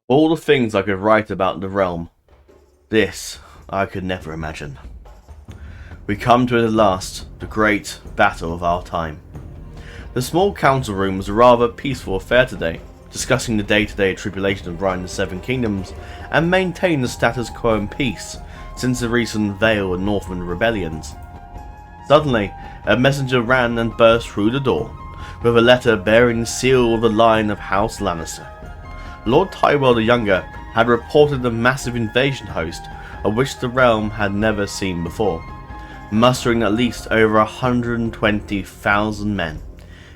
All the things I could write about the realm, this I could never imagine. We come to it at last, the great battle of our time. The small council room was a rather peaceful affair today, discussing the day-to-day tribulation of running the Seven Kingdoms and maintaining the status quo in peace since the recent Vale and Northern rebellions. Suddenly, a messenger ran and burst through the door, with a letter bearing the seal of the line of House Lannister. Lord Tyrell the Younger had reported a massive invasion host of which the realm had never seen before, mustering at least over 120,000 men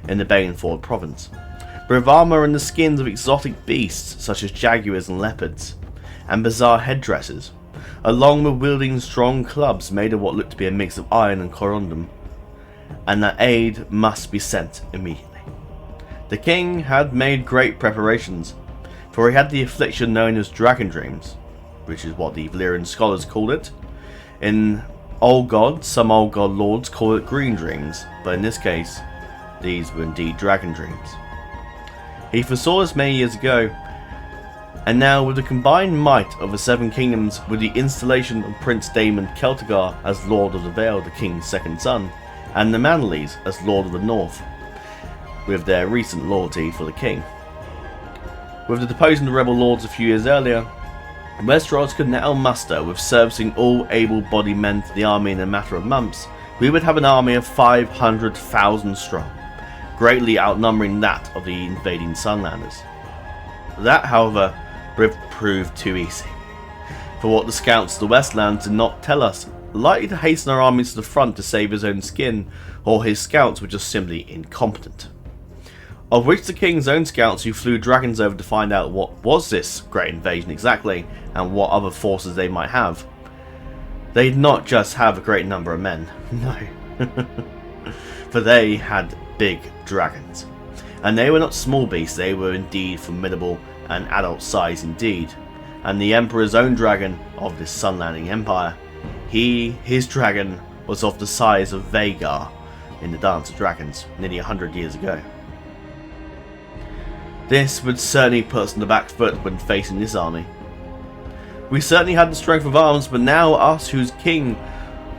in the Baneford province, with armour and the skins of exotic beasts such as jaguars and leopards, and bizarre headdresses, along with wielding strong clubs made of what looked to be a mix of iron and corundum, and that aid must be sent immediately. The king had made great preparations, for he had the affliction known as dragon dreams, which is what the Valyrian scholars called it. In Old God, some Old God lords call it green dreams, but in this case, these were indeed dragon dreams. He foresaw this many years ago, and now with the combined might of the Seven Kingdoms, with the installation of Prince Daemon Celtigar as Lord of the Vale, the king's second son, and the Manleys as Lord of the North, with their recent loyalty for the king. With the deposing of the rebel lords a few years earlier, Westeros could now muster, with servicing all able-bodied men to the army in a matter of months, we would have an army of 500,000 strong, greatly outnumbering that of the invading Sunlanders. That, however, proved too easy. For what the scouts of the Westlands did not tell us, likely to hasten our armies to the front to save his own skin, or his scouts were just simply incompetent. Of which the king's own scouts who flew dragons over to find out what was this great invasion exactly, and what other forces they might have. They did not just have a great number of men, no. For they had big dragons. And they were not small beasts, they were indeed formidable and adult size indeed. And the Emperor's own dragon of this Sunlanding Empire, his dragon was of the size of Vhagar in the Dance of Dragons nearly 100 years ago. This would certainly put us on the back foot when facing this army. We certainly had the strength of arms, but now us whose king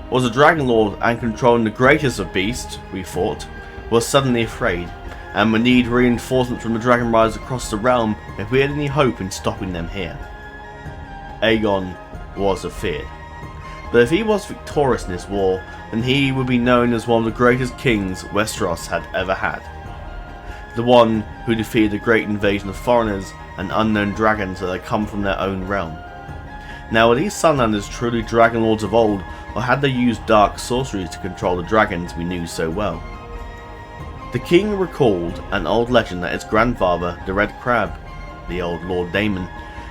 was a dragon lord and controlling the greatest of beasts, we thought, was suddenly afraid, and would need reinforcements from the dragon riders across the realm if we had any hope in stopping them here. Aegon was afeared, but if he was victorious in this war, then he would be known as one of the greatest kings Westeros had ever had. The one who defeated a great invasion of foreigners and unknown dragons that had come from their own realm. Now, were these Sunlanders truly dragon lords of old, or had they used dark sorceries to control the dragons we knew so well? The king recalled an old legend that his grandfather, the Red Crab, the old Lord Daemon,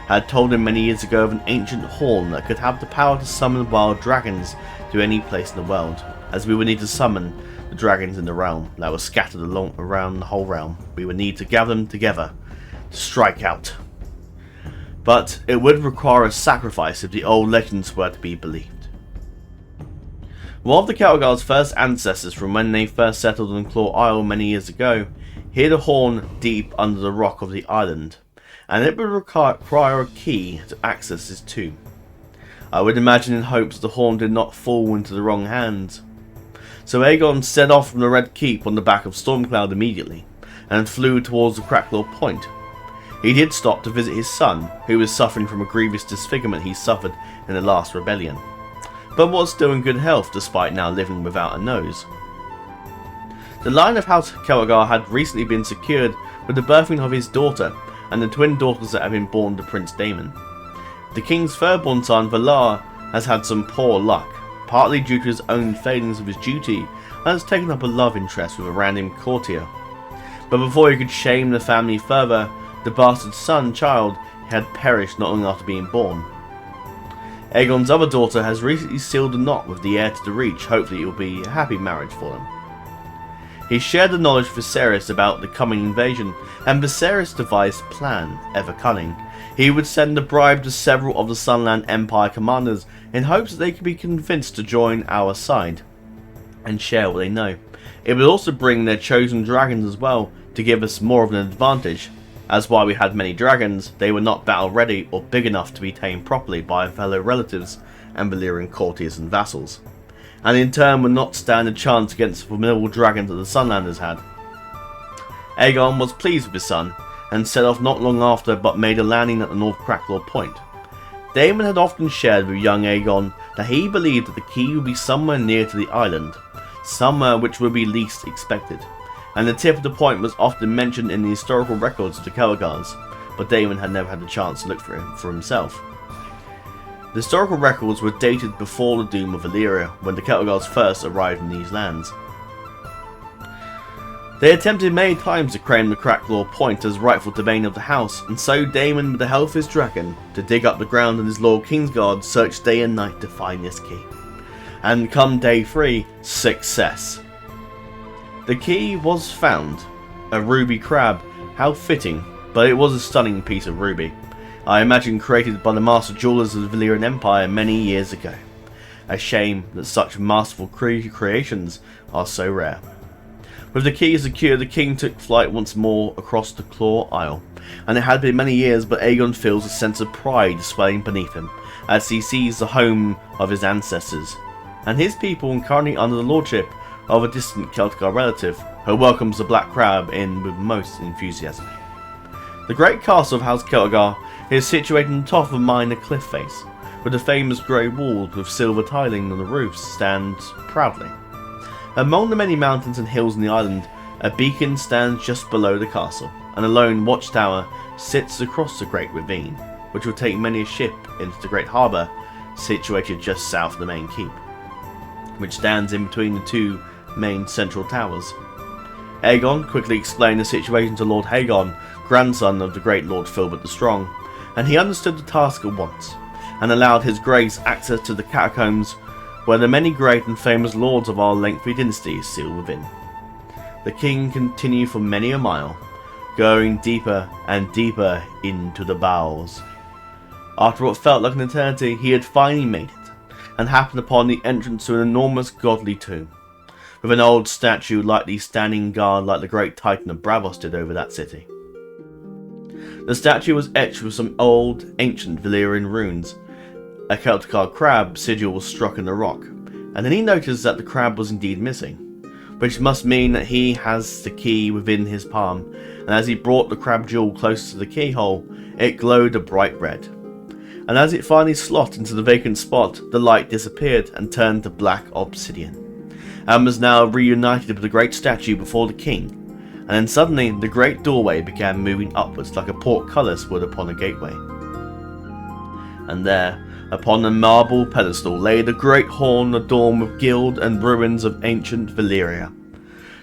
had told him many years ago of an ancient horn that could have the power to summon wild dragons to any place in the world, as we would need to summon the dragons in the realm that were scattered around the whole realm. We would need to gather them together to strike out. But it would require a sacrifice if the old legends were to be believed. One of the Celtigar's first ancestors from when they first settled on Claw Isle many years ago hid a horn deep under the rock of the island, and it would require a key to access his tomb. I would imagine in hopes the horn did not fall into the wrong hands. So Aegon set off from the Red Keep on the back of Stormcloud immediately, and flew towards the Crackclaw Point. He did stop to visit his son, who was suffering from a grievous disfigurement he suffered in the last rebellion, but was still in good health despite now living without a nose. The line of House Celtigar had recently been secured with the birthing of his daughter and the twin daughters that had been born to Prince Daemon. The king's third-born son, Valar, has had some poor luck, partly due to his own failings of his duty, and has taken up a love interest with a random courtier. But before he could shame the family further, the bastard child had perished not long after being born. Aegon's other daughter has recently sealed a knot with the heir to the Reach, hopefully it will be a happy marriage for them. He shared the knowledge with Viserys about the coming invasion, and Viserys devised a plan, ever cunning. He would send a bribe to several of the Sunland Empire commanders in hopes that they could be convinced to join our side and share what they know. It would also bring their chosen dragons as well to give us more of an advantage, As while we had many dragons, they were not battle ready or big enough to be tamed properly by fellow relatives and Valyrian courtiers and vassals, and in turn would not stand a chance against the formidable dragons that the Sunlanders had. Aegon was pleased with his son, and set off not long after, but made a landing at the North Crackclaw Point. Daemon had often shared with young Aegon that he believed that the key would be somewhere near to the island, somewhere which would be least expected, and the tip of the point was often mentioned in the historical records of the Celtigars, but Daemon had never had the chance to look for him for himself. The historical records were dated before the doom of Valyria, when the Celtigars first arrived in these lands. They attempted many times to claim the Crackclaw Point as rightful domain of the house, and so Daemon, with the help of his dragon, to dig up the ground and his loyal Kingsguard, searched day and night to find this key. And come day 3, success. The key was found. A ruby crab, how fitting, but it was a stunning piece of ruby. I imagine created by the master jewelers of the Valyrian Empire many years ago. A shame that such masterful creations are so rare. With the key secure, the king took flight once more across the Claw Isle, and it had been many years, but Aegon feels a sense of pride swelling beneath him, as he sees the home of his ancestors, and his people currently under the lordship of a distant Celtigar relative, who welcomes the Black Crab in with most enthusiasm. The great castle of House Celtigar is situated on top of a minor cliff face, where the famous grey walls with silver tiling on the roofs stand proudly. Among the many mountains and hills in the island, a beacon stands just below the castle, and a lone watchtower sits across the great ravine, which will take many a ship into the great harbour situated just south of the main keep, which stands in between the two main central towers. Aegon quickly explained the situation to Lord Aegon, grandson of the great Lord Philbert the Strong, and he understood the task at once, and allowed his grace access to the catacombs where the many great and famous lords of our lengthy dynasty seal within. The king continued for many a mile, going deeper and deeper into the bowels. After what felt like an eternity, he had finally made it, and happened upon the entrance to an enormous godly tomb, with an old statue lightly standing guard like the great Titan of Braavos did over that city. The statue was etched with some old, ancient Valyrian runes. A Celtigar crab sigil was struck in the rock, and then he noticed that the crab was indeed missing, which must mean that he has the key within his palm, and as he brought the crab jewel close to the keyhole, it glowed a bright red. And as it finally slot into the vacant spot, the light disappeared and turned to black obsidian, and was now reunited with the great statue before the king, and then suddenly the great doorway began moving upwards like a portcullis would upon a gateway. And there, upon a marble pedestal, lay the great horn adorned with gild and ruins of ancient Valyria.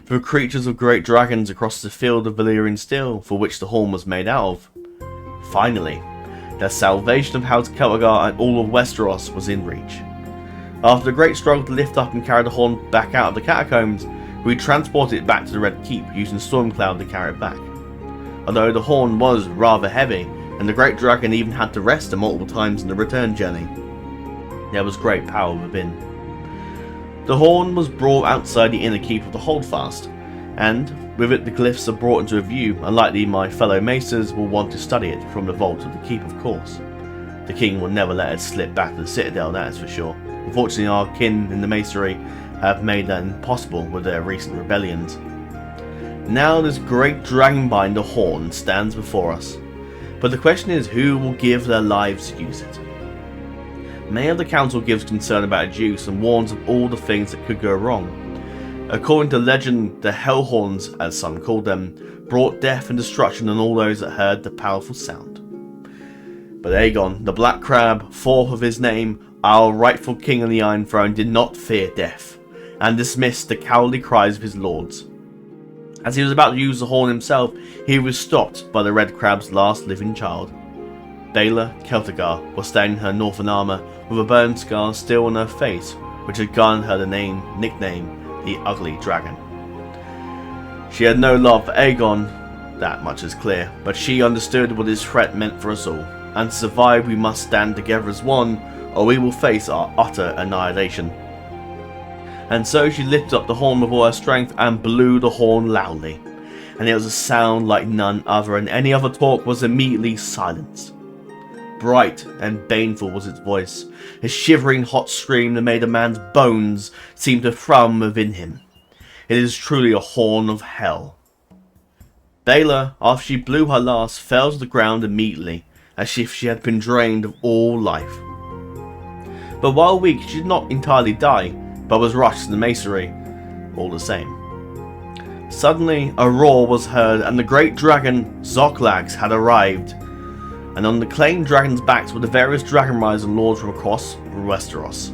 The creatures of great dragons across the field of Valyrian steel, for which the horn was made out of. Finally, the salvation of House Celtigar and all of Westeros was in reach. After the great struggle to lift up and carry the horn back out of the catacombs, we transported it back to the Red Keep using Stormcloud to carry it back. Although the horn was rather heavy, and the great dragon even had to rest multiple times in the return journey, there was great power within. The horn was brought outside the inner keep of the Holdfast, and with it the glyphs are brought into view, and likely my fellow maesters will want to study it from the vault of the keep, of course. The king will never let it slip back to the citadel, that is for sure. Unfortunately, our kin in the masonry have made that impossible with their recent rebellions. Now this great dragonbinder horn stands before us, but the question is who will give their lives to use it. Many of the council gives concern about its use and warns of all the things that could go wrong. According to legend, the Hellhorns, as some called them, brought death and destruction on all those that heard the powerful sound. But Aegon, the Black Crab, fourth of his name, our rightful king on the Iron Throne, did not fear death, and dismissed the cowardly cries of his lords. As he was about to use the horn himself, he was stopped by the Red Crab's last living child. Baela Celtigar was standing in her northern armour, with a burn scar still on her face, which had garnered her the nickname, the Ugly Dragon. She had no love for Aegon, that much is clear, but she understood what his threat meant for us all, and to survive we must stand together as one, or we will face our utter annihilation. And so she lifted up the horn with all her strength and blew the horn loudly, and it was a sound like none other, and any other talk was immediately silenced. Bright and baneful was its voice, a shivering hot scream that made a man's bones seem to thrum within him. It is truly a horn of hell. Baela, after she blew her last, fell to the ground immediately, as if she had been drained of all life. But while weak, she did not entirely die, but was rushed to the masonry, all the same. Suddenly, a roar was heard, and the great dragon, Zoklax, had arrived. And on the claimed dragons' backs were the various dragon riders and lords from across Westeros.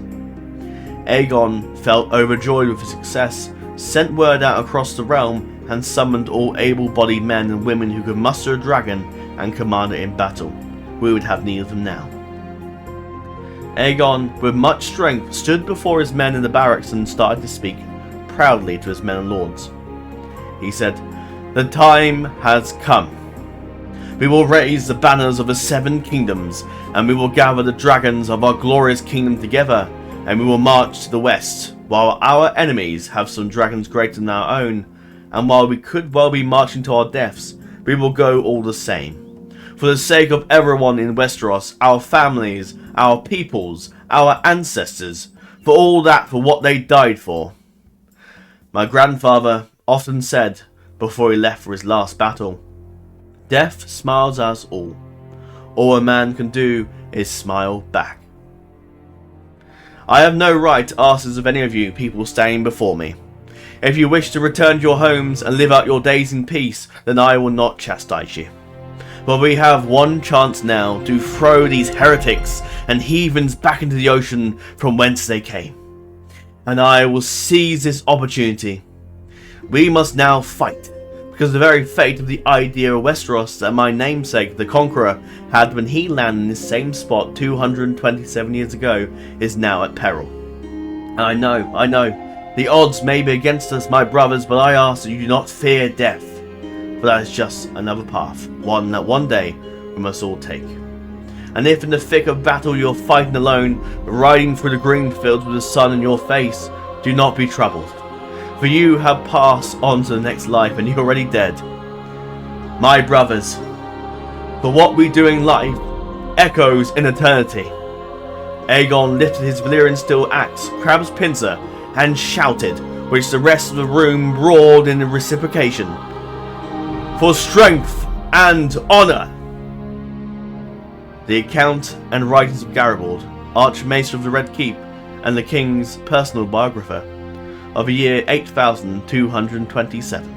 Aegon felt overjoyed with his success, sent word out across the realm, and summoned all able-bodied men and women who could muster a dragon and command it in battle. We would have need of them now. Aegon, with much strength, stood before his men in the barracks and started to speak proudly to his men and lords. He said, "The time has come. We will raise the banners of the 7 kingdoms, and we will gather the dragons of our glorious kingdom together, and we will march to the west, while our enemies have some dragons greater than our own, and while we could well be marching to our deaths, we will go all the same. For the sake of everyone in Westeros, our families, our peoples, our ancestors, for all that for what they died for." My grandfather often said, before he left for his last battle, "Death smiles us all. All a man can do is smile back." I have no right to ask this of any of you people standing before me. If you wish to return to your homes and live out your days in peace, then I will not chastise you. But we have one chance now to throw these heretics and heathens back into the ocean from whence they came. And I will seize this opportunity. We must now fight, because the very fate of the idea of Westeros that my namesake, the Conqueror, had when he landed in this same spot 227 years ago is now at peril. And I know, the odds may be against us, my brothers, but I ask that you do not fear death, for that is just another path, one that one day we must all take. And if in the thick of battle you're fighting alone, riding through the green fields with the sun in your face, do not be troubled, for you have passed on to the next life and you're already dead. My brothers, for what we do in life echoes in eternity. Aegon lifted his Valyrian steel axe, Crab's pincer, and shouted, which the rest of the room roared in reciprocation. "For strength and honour!" The account and writings of Garibald, Archmaester of the Red Keep, and the King's personal biographer, of the year 8227.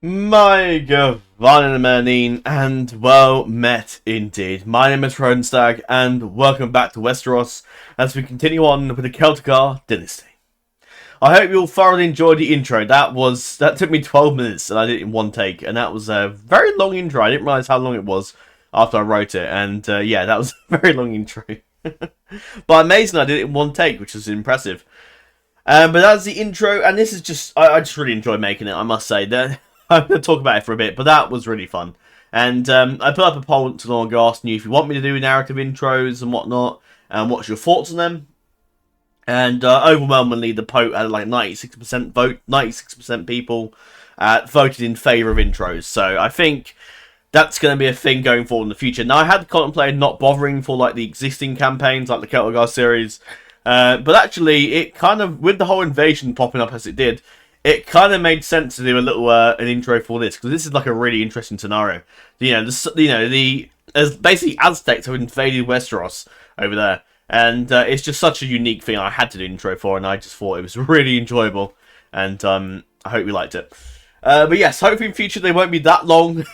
My Gavanin and well met indeed. My name is Ronstag, and welcome back to Westeros as we continue on with the Celtigar Dynasty. I hope you all thoroughly enjoyed the intro. That took me 12 minutes and I did it in one take, and that was a very long intro. I didn't realise how long it was after I wrote it, and yeah, that was a very long intro. But amazing, I did it in one take, which was impressive. But that's the intro, and this is just, I just really enjoyed making it, I must say. I'm going to talk about it for a bit, but that was really fun. And I put up a poll not too long ago asking you if you want me to do narrative intros and whatnot, and what's your thoughts on them. And overwhelmingly, the poll had like 96% vote, 96% people voted in favour of intros. So I think that's going to be a thing going forward in the future. Now, I had contemplated not bothering for like the existing campaigns, like the Celtigar series. But actually, it kind of, with the whole invasion popping up as it did, it kind of made sense to do a little an intro for this, because this is like a really interesting scenario. As basically Aztecs have invaded Westeros over there, and it's just such a unique thing. I had to do an intro for, and I just thought it was really enjoyable, and I hope you liked it. But yes, hopefully in future they won't be that long.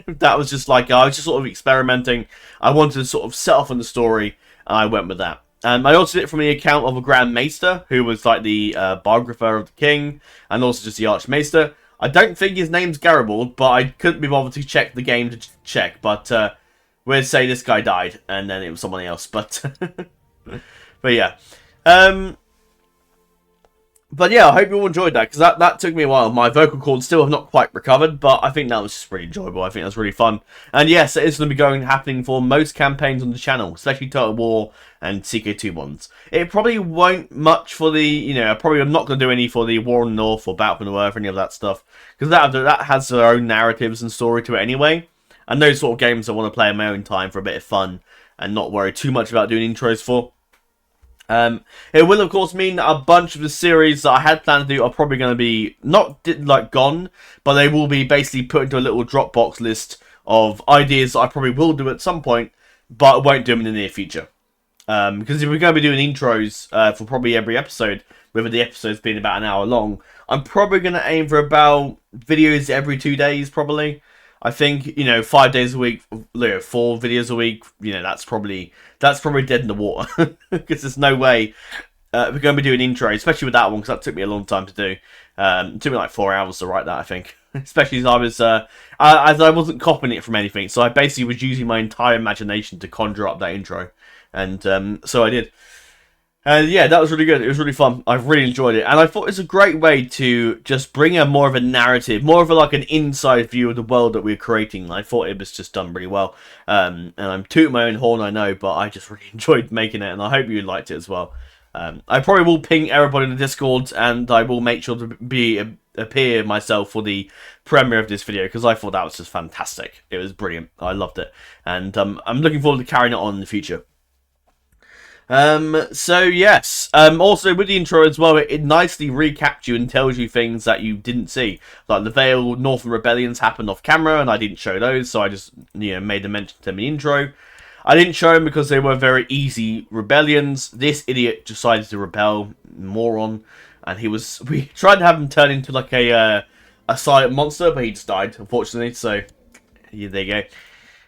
That was just like, I was just sort of experimenting. I wanted to sort of set off on the story, and I went with that. I also did it from the account of a Grand Maester, who was like the biographer of the king, and also just the Archmaester. I don't think his name's Garibald, but I couldn't be bothered to check the game to check. But we'd say this guy died, and then it was someone else. But but yeah. But yeah, I hope you all enjoyed that, because that took me a while. My vocal cords still have not quite recovered, but I think that was just really enjoyable. I think that was really fun. And yes, it is going to be happening for most campaigns on the channel, especially Total War and Ck2 ones. It probably won't much for the, I'm not going to do any for the War in the North or Battle for the Earth, any of that stuff, because that has their own narratives and story to it anyway. And those sort of games I want to play in my own time for a bit of fun and not worry too much about doing intros for. It will of course mean that a bunch of the series that I had planned to do are probably going to be not gone, but they will be basically put into a little Dropbox list of ideas that I probably will do at some point, but I won't do them in the near future. Because if we're going to be doing intros for probably every episode, whether the episode's been about an hour long, I'm probably going to aim for about videos every 2 days, probably. I think, 5 days a week, 4 videos a week, that's probably dead in the water. Because there's no way we're going to be doing intro, especially with that one, because that took me a long time to do. It took me like 4 hours to write that, I think. Especially as I wasn't copying it from anything, so I basically was using my entire imagination to conjure up that intro. And so I did. Yeah, that was really good. It was really fun. I've really enjoyed it. And I thought it was a great way to just bring a more of a narrative, more of an inside view of the world that we're creating. I thought it was just done really well. And I'm tooting my own horn, I know, but I just really enjoyed making it, and I hope you liked it as well. I probably will ping everybody in the Discord, and I will make sure to appear myself for the premiere of this video, because I thought that was just fantastic. It was brilliant. I loved it. And I'm looking forward to carrying it on in the future. So yes, also with the intro as well, it nicely recaps you and tells you things that you didn't see. Like the Vale Northern Rebellions happened off camera, and I didn't show those, so I just, made them mention to them in the intro. I didn't show them because they were very easy rebellions. This idiot decided to rebel, moron, and we tried to have him turn into like a silent monster, but he just died, unfortunately, so yeah, there you go.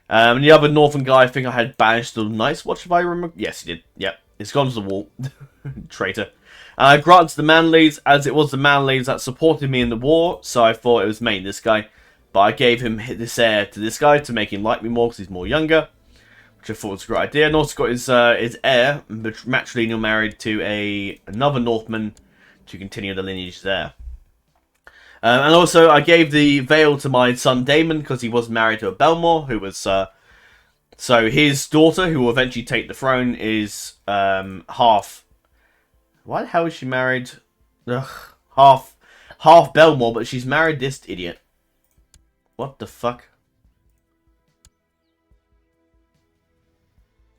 And the other northern guy, I think I had banished the Night's Watch, if I remember. Yes, he did. Yep. It's gone to the wall. Traitor. And I granted the Manleys, as it was the Manleys that supported me in the war, so I thought it was mainly this guy. But I gave him this heir to this guy to make him like me more, because he's more younger, which I thought was a great idea. And also got his heir, matrilineal, married to another Northman to continue the lineage there. And also, I gave the Vale to my son Daemon, because he was married to a Belmore, who was... so his daughter, who will eventually take the throne, is half... Why the hell is she married? Ugh, half Belmore, but she's married this idiot. What the fuck?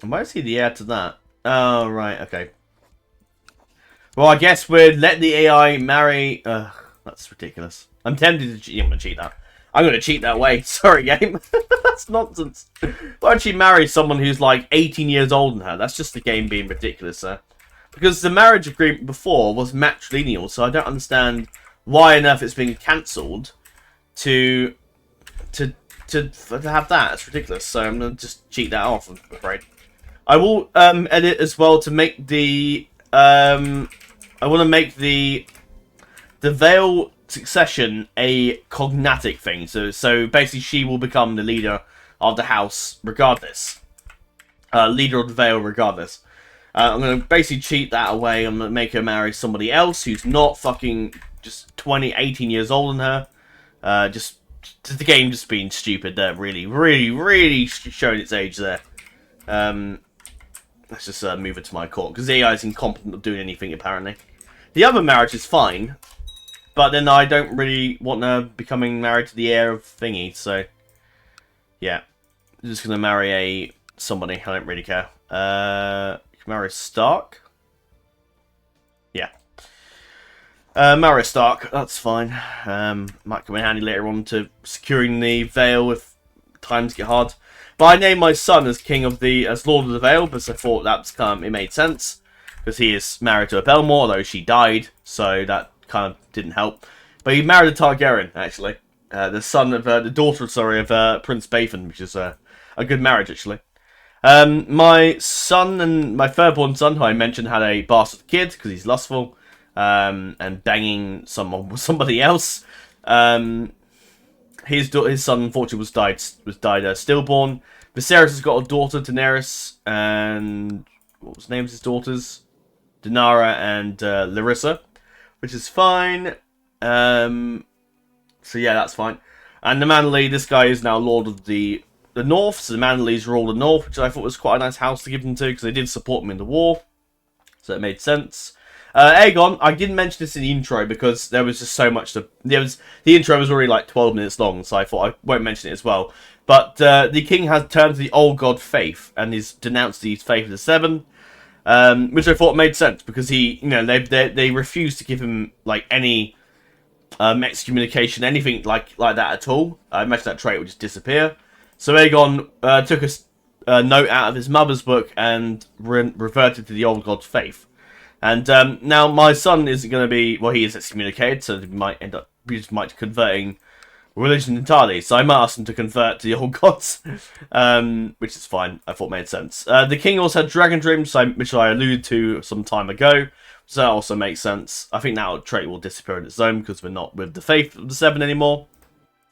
Am I see the heir to that? Oh, right, okay. Well, I guess we'll let the AI marry... That's ridiculous. I'm tempted to cheat. I'm going to cheat that. I'm going to cheat that way. Sorry, game. That's nonsense. Why don't she marry someone who's like 18 years older than her? That's just the game being ridiculous, sir. Because the marriage agreement before was matrilineal, so I don't understand why on earth it's being cancelled to have that. It's ridiculous. So I'm going to just cheat that off, I'm afraid. I will edit as well to make the... I want to make the Vale succession a cognatic thing. So basically she will become the leader of the house regardless. Leader of the Vale regardless. I'm going to basically cheat that away. I'm going to make her marry somebody else who's not fucking just 18 years older than her. Just the game just being stupid there. Really showing its age there. Let's just move it to my court, because the AI is incompetent of doing anything apparently. The other marriage is fine. But then I don't really want her becoming married to the heir of thingy, so... Yeah. I'm just going to marry somebody, I don't really care. You can marry Stark? Yeah. Marry Stark, that's fine. Might come in handy later on to securing the Vale if times get hard. But I named my son as as Lord of the Vale, because I thought it made sense. Because he is married to a Belmore, although she died, so that kind of didn't help. But he married a Targaryen, actually. The daughter of Prince Bathan, which is a good marriage, actually. My son and my third-born son, who I mentioned, had a bastard kid, because he's lustful, and banging somebody else. His son, unfortunately, was died stillborn. Viserys has got a daughter, Daenerys, and... What was the names of his daughters? Daenerys and Larissa. which is fine. So yeah, that's fine. And the Manly, this guy is now Lord of the North, so the Manleys rule the North, which I thought was quite a nice house to give them to, because they did support them in the war, so it made sense. Aegon, I didn't mention this in the intro because there was just so much to... the intro was already like 12 minutes long, so I thought I won't mention it as well. But the king has turned to the old god faith, and he's denounced the faith of the Seven, which I thought made sense, because he, you know, they refused to give him, like, any excommunication, anything like that at all. I imagine that trait would just disappear. So Aegon took a note out of his mother's book and reverted to the old god's faith. And now my son isn't going to be... well, he is excommunicated, so he might end up converting religion entirely. So I might ask him to convert to the old gods, which is fine. I thought made sense. The king also had dragon dreams, which I alluded to some time ago. So that also makes sense. I think that trait will disappear on its own because we're not with the faith of the Seven anymore.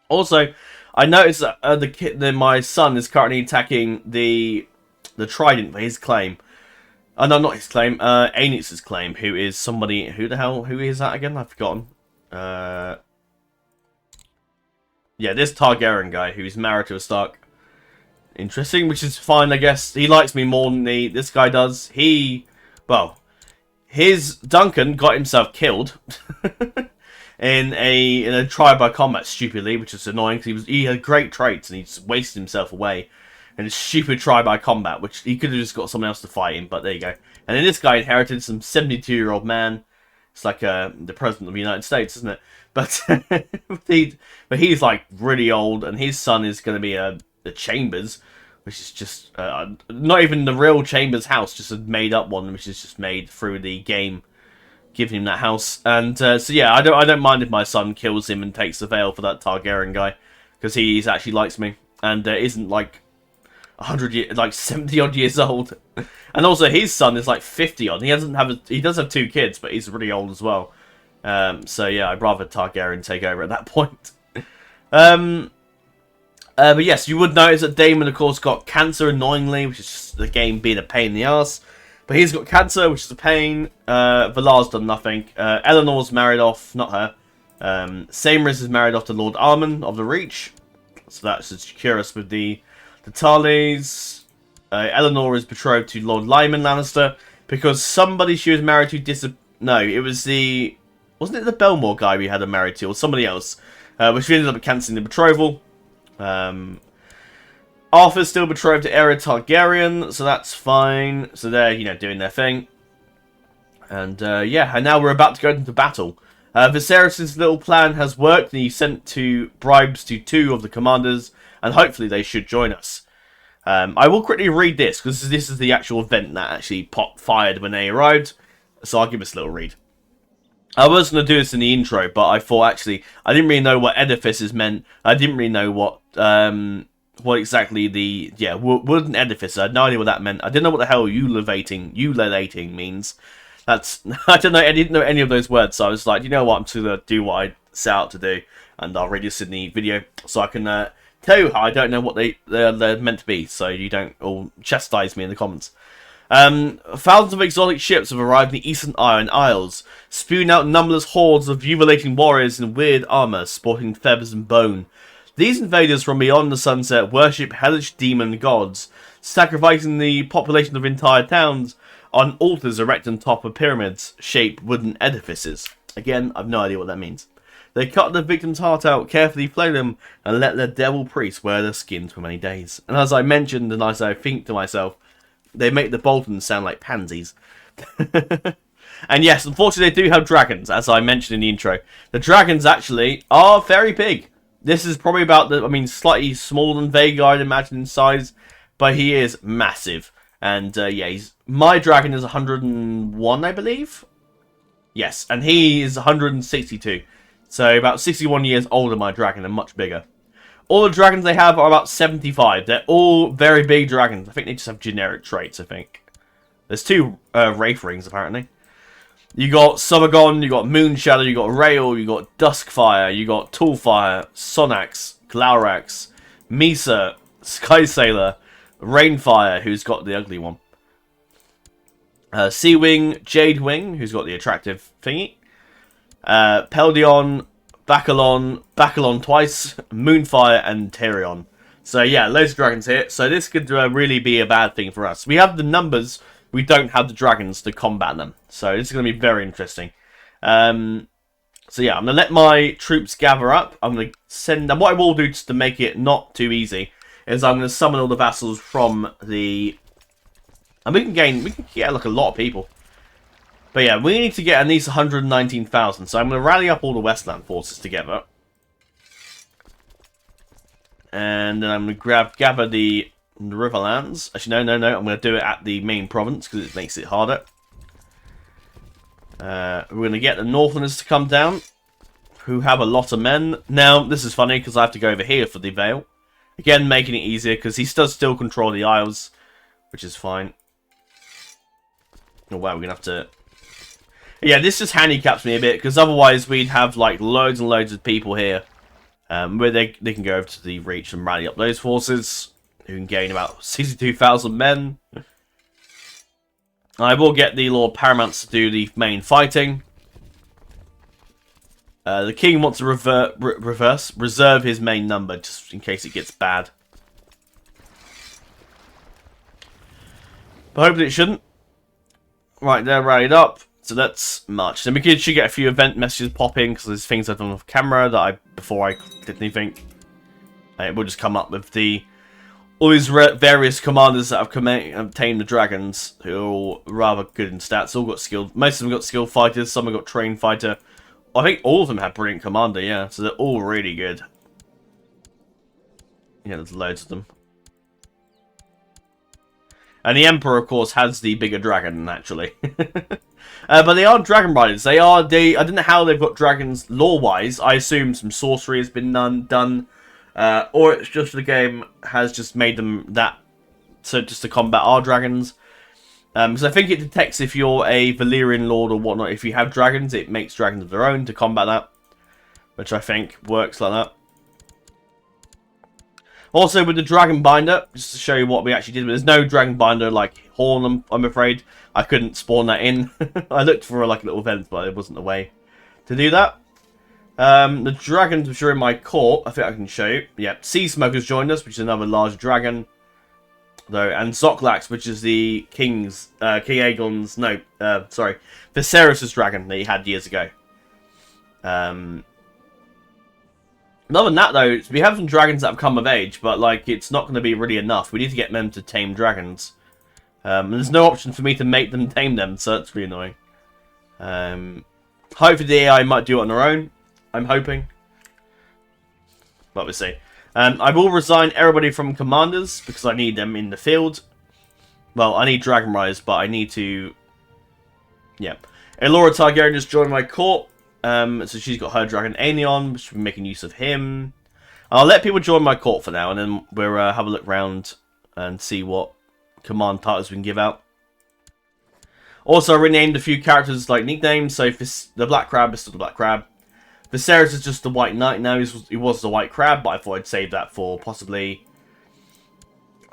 Also, I noticed that my son is currently attacking the trident for his claim. No, not his claim. Aenix's claim, who is somebody... who is that again? I've forgotten. Yeah, this Targaryen guy who's married to a Stark. Interesting, which is fine, I guess. He likes me more than this guy does. Well, his Duncan got himself killed in a trial by combat, stupidly, which is annoying because he had great traits and he just wasted himself away. And a stupid try by combat, which he could have just got someone else to fight him, but there you go. And then this guy inherited some 72-year-old man. It's like the president of the United States, isn't it? But he's like really old, and his son is going to be the Chambers, which is just not even the real Chambers house, just a made-up one, which is just made through the game, giving him that house. And so yeah, I don't mind if my son kills him and takes the veil for that Targaryen guy, because he actually likes me and isn't like 100 years, like 70 odd years old. And also his son is like 50 odd. He does have 2 kids, but he's really old as well. So yeah, I'd rather Targaryen take over at that point. But yes, you would notice that Daemon, of course, got cancer, annoyingly, which is just the game being a pain in the ass. But he's got cancer, which is a pain. Valar's done nothing. Eleanor's married off, not her. Saemris is married off to Lord Armon of the Reach. So that should secure us with the Tarleys. Eleanor is betrothed to Lord Lyman Lannister because somebody she was married to no, it was the... wasn't it the Belmore guy we had her married to, or somebody else? Which we ended up cancelling the betrothal. Arthur's still betrothed to Aeria Targaryen, so that's fine. So they're, you know, doing their thing. And yeah, and now we're about to go into battle. Viserys' little plan has worked, and he sent bribes to 2 of the commanders, and hopefully they should join us. I will quickly read this, because this is the actual event that actually fired when they arrived. So I'll give us a little read. I was going to do this in the intro, but I thought actually, I didn't really know what edifices meant. I didn't really know what exactly the, wooden edifice. I had no idea what that meant. I didn't know what the hell ululating means. I didn't know any of those words, so I was like, you know what, I'm just going to do what I set out to do, and I'll read this in the video, so I can tell you how I don't know what they're meant to be, so you don't all chastise me in the comments. Thousands of exotic ships have arrived in the Eastern Iron Isles, spewing out numberless hordes of ululating warriors in weird armour, sporting feathers and bone. These invaders from beyond the sunset worship hellish demon gods, sacrificing the population of entire towns on altars erected on top of pyramids-shaped wooden edifices. Again, I've no idea what that means. They cut the victim's heart out, carefully flay them, and let their devil priests wear their skins for many days. And as I mentioned, and as I think to myself, they make the Boltons sound like pansies. And yes, unfortunately they do have dragons, as I mentioned in the intro. The dragons actually are very big. This is probably about slightly smaller than Vagar, I'd imagine, in size, but he is massive. And yeah, my dragon is 101, I believe. Yes, and he is 162. So about 61 years older than my dragon and much bigger. All the dragons they have are about 75. They're all very big dragons. I think they just have generic traits, I think. There's 2 Wraith Rings, apparently. You got Summergon, you got Moonshadow, you got Rail, you got Duskfire, you got Toolfire, Sonax, Glaurax, Misa, Skysailor, Rainfire, who's got the ugly one. Seawing, Jadewing, who's got the attractive thingy. Peldion, Bacalon twice, Moonfire, and Tyrion. So yeah, loads of dragons here. So this could really be a bad thing for us. We have the numbers, we don't have the dragons to combat them. So this is going to be very interesting. So yeah, I'm going to let my troops gather up. I'm going to send them. What I will do just to make it not too easy is I'm going to summon all the vassals from the... And we can get like a lot of people. But yeah, we need to get at least 119,000. So I'm going to rally up all the Westland forces together. And then I'm going to gather the Riverlands. Actually, no. I'm going to do it at the main province because it makes it harder. We're going to get the Northerners to come down, who have a lot of men. Now, this is funny because I have to go over here for the Vale. Again, making it easier because he does still control the Isles, which is fine. Oh wow, we're going to have to... Yeah, this just handicaps me a bit because otherwise we'd have like loads and loads of people here. Where they can go over to the Reach and rally up those forces, who can gain about 62,000 men. I will get the Lord Paramounts to do the main fighting. The King wants to reserve his main number, just in case it gets bad. But hopefully it shouldn't. Right, they're rallied up. So that's march. Then we should get a few event messages popping because there's things I've done off camera that before I did anything. It will just come up with all these various commanders that have obtained the dragons, who are all rather good in stats. All got skilled. Most of them got skilled fighters. Some have got trained fighter. I think all of them have brilliant commander. Yeah, so they're all really good. Yeah, there's loads of them. And the Emperor, of course, has the bigger dragon naturally. But they are dragon riders. I don't know how they've got dragons lore-wise. I assume some sorcery has been done. Or it's just the game has just made them that. So just to combat our dragons. Because I think it detects if you're a Valyrian lord or whatnot. If you have dragons, it makes dragons of their own to combat that. Which I think works like that. Also with the Dragon Binder, just to show you what we actually did. There's no Dragon Binder like Horn, I'm afraid. I couldn't spawn that in. I looked for like a little event, but it wasn't the way to do that. The dragons which are in my court, I think I can show you. Yeah, Sea Smoker's joined us, which is another large dragon. Though, and Zoklax, which is the King Aegon's, Viserys' dragon that he had years ago. Other than that, though, we have some dragons that have come of age, but like it's not going to be really enough. We need to get them to tame dragons. And there's no option for me to make them tame them, so that's really annoying. Hopefully the AI might do it on their own. I'm hoping. But we'll see. I will resign everybody from commanders, because I need them in the field. Well, I need Dragon Riders, but I need to... Yeah. Lord Targaryen just joined my court. So she's got her dragon Aegon, which we're making use of him. I'll let people join my court for now, and then we'll have a look around and see what command titles we can give out. Also, I renamed a few characters like nicknames. So the Black Crab is still the Black Crab. Viserys is just the White Knight now. He was the White Crab, but I thought I'd save that for possibly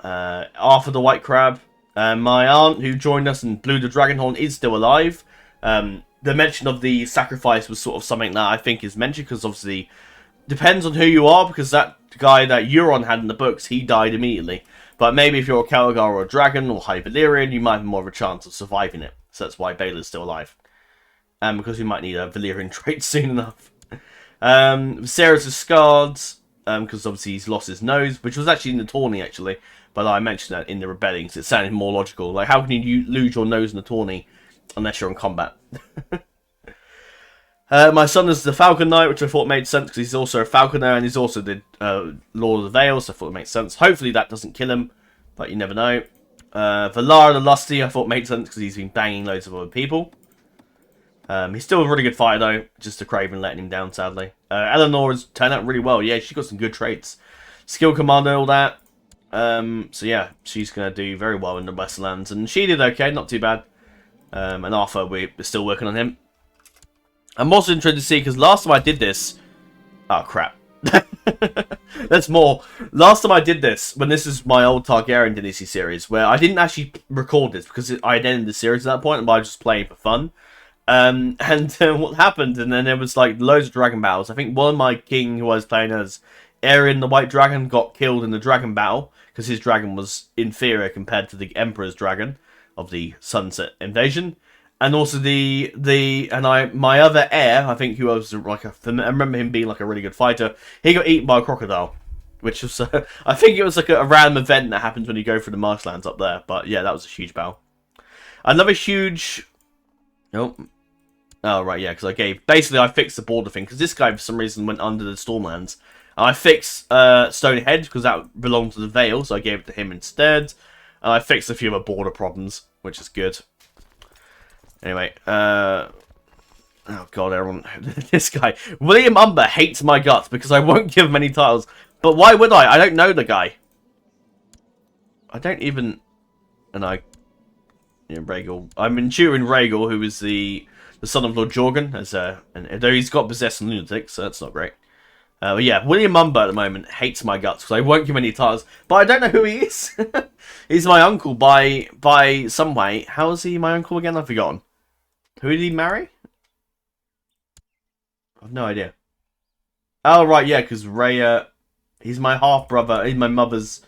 Arthur the White Crab. My aunt, who joined us and blew the dragon horn, is still alive. The mention of the sacrifice was sort of something that I think is mentioned, because obviously depends on who you are, because that guy that Euron had in the books, he died immediately. But maybe if you're a Celtigar or a dragon or High Valyrian, you might have more of a chance of surviving it. So that's why Baela's still alive. Because we might need a Valyrian trait soon enough. Viserys is scarred, because obviously he's lost his nose, which was actually in the tourney actually. But I mentioned that in the rebellion, because it sounded more logical. Like, how can you lose your nose in the tourney unless you're in combat? My son is the Falcon Knight, which I thought made sense because he's also a falconer and he's also the Lord of the Vale, so I thought it made sense. Hopefully that doesn't kill him, but you never know. Valar the Lusty I thought made sense because he's been banging loads of other people. He's still a really good fighter though, just a Craven letting him down sadly. Eleanor has turned out really well. Yeah, she's got some good traits. Skill Commander, all that. So yeah, she's going to do very well in the Westlands, and she did okay, not too bad. And Arthur, we're still working on him. I'm also interested to see, because last time I did this... Oh, crap. That's more. Last time I did this, when this is my old Targaryen Dynasty series, where I didn't actually record this, because I had ended the series at that point, and I was just playing for fun. And what happened, and then there was like loads of dragon battles. I think one of my king who I was playing as, Aegon the White Dragon, got killed in the dragon battle because his dragon was inferior compared to the Emperor's dragon of the Sunset Invasion. And also my other heir, I think, who was like I remember him being like a really good fighter. He got eaten by a crocodile, which was I think it was like a random event that happens when you go through the marshlands up there. But yeah, that was a huge battle. Another huge. Nope. Oh right, yeah, because I fixed the border thing because this guy for some reason went under the Stormlands. And I fixed Stonehenge because that belonged to the Vale, so I gave it to him instead. And I fixed a few other border problems, which is good. Anyway, oh god, everyone, this guy, William Umber hates my guts because I won't give him any titles. But why would I? I don't know the guy. I don't even, Rhaegal. I'm ensuring Rhaegal, who is the son of Lord Jorgen, and though he's got possessed and lunatic, so that's not great. But yeah, William Umber at the moment hates my guts because I won't give him any titles. But I don't know who he is. He's my uncle by some way. How is he my uncle again? I've forgotten. Who did he marry? I've no idea. Oh, right, yeah, because Rhea, he's my half-brother. He's my mother's.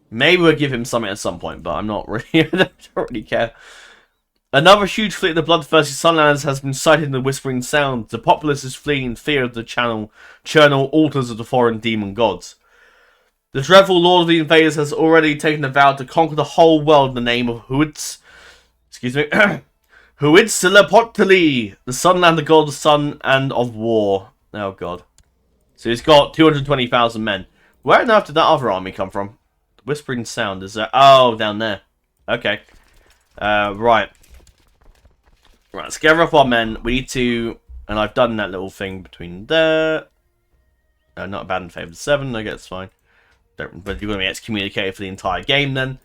Maybe we'll give him something at some point, but I'm not really. I don't really care. Another huge fleet of the bloodthirsty Sunlands has been sighted in the Whispering Sound. The populace is fleeing in fear of the channel altars of the foreign demon gods. The dreadful Lord of the Invaders has already taken a vow to conquer the whole world in the name of Huids. Excuse me. Huitzilopochtli, the Sunland, the god of the sun and of war. Oh god. So he's got 220,000 men. Where on earth did that other army come from? The Whispering Sound is there. Oh, down there. Okay. Right. Right, let's gather up our men. We need to, and I've done that little thing between there. Not abandon favor 7. I guess it's fine. But you're going to be excommunicated for the entire game then,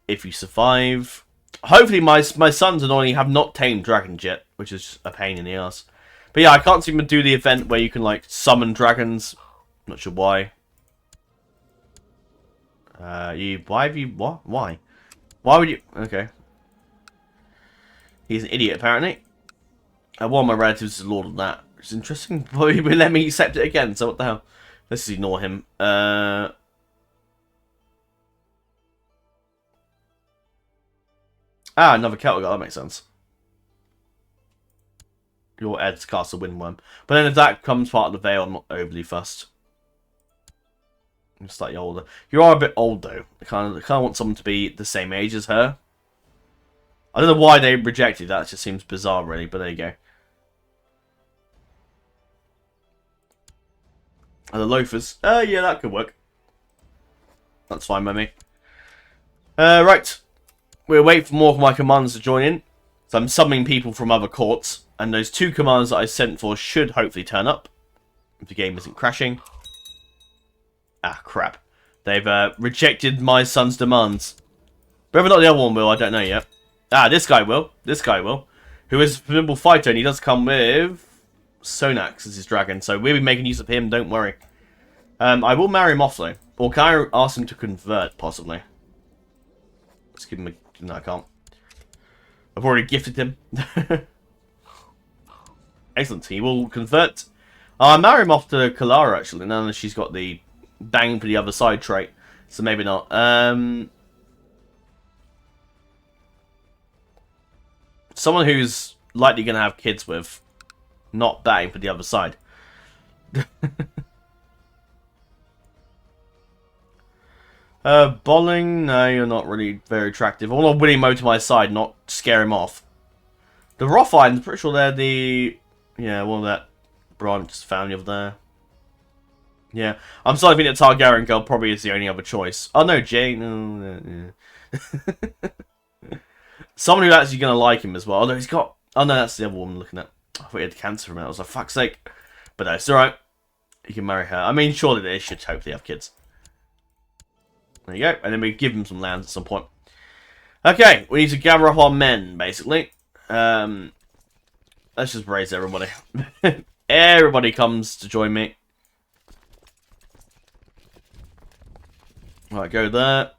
if you survive. Hopefully my sons annoyingly have not tamed dragons yet, which is a pain in the ass. But yeah, I can't seem to do the event where you can like summon dragons. Not sure why. Why? Why would you? Okay. He's an idiot apparently. One of my relatives is Lord of that, which is interesting. But he let me accept it again. So what the hell? Let's just ignore him. Another Celtigar, that makes sense. Your Ed's Castle Windworm. But then if that comes part of the Vale, I'm not overly fussed. I'm slightly older. You are a bit old though. I kind of want someone to be the same age as her. I don't know why they rejected that, it just seems bizarre really, but there you go. And the loafers. Yeah, that could work. That's fine by me. Right. We'll wait for more of my commanders to join in. So I'm summoning people from other courts. And those 2 commanders that I sent for should hopefully turn up. If the game isn't crashing. Ah, crap. They've rejected my son's demands. Whether or not the other one will, I don't know yet. Ah, this guy will. This guy will. Who is a formidable fighter, and he does come with Sonax as his dragon. So we'll be making use of him, don't worry. I will marry him off, though. Or can I ask him to convert, possibly? Let's give him a... No, I can't. I've already gifted him. Excellent. He will convert. I'll marry him off to Kalara, actually. Now that she's got the bang for the other side trait. So maybe not. Someone who's likely going to have kids with. Not bang for the other side. Bolling? No, you're not really very attractive. I want to Winnie Mo to my side, not scare him off. The Rothine, I'm pretty sure they're the... Yeah, one of that branch family of there. Yeah. I'm starting to think that Targaryen girl probably is the only other choice. Oh no, Jane. No, yeah. Someone who's actually going to like him as well. Although he's got... Oh no, that's the other woman looking at... I thought he had cancer from it. I was like, fuck's sake. But no, it's alright. You can marry her. I mean, surely they should hopefully have kids. There you go. And then we give them some lands at some point. Okay, we need to gather up our men, basically. Let's just raise everybody. Everybody comes to join me. Right, go there.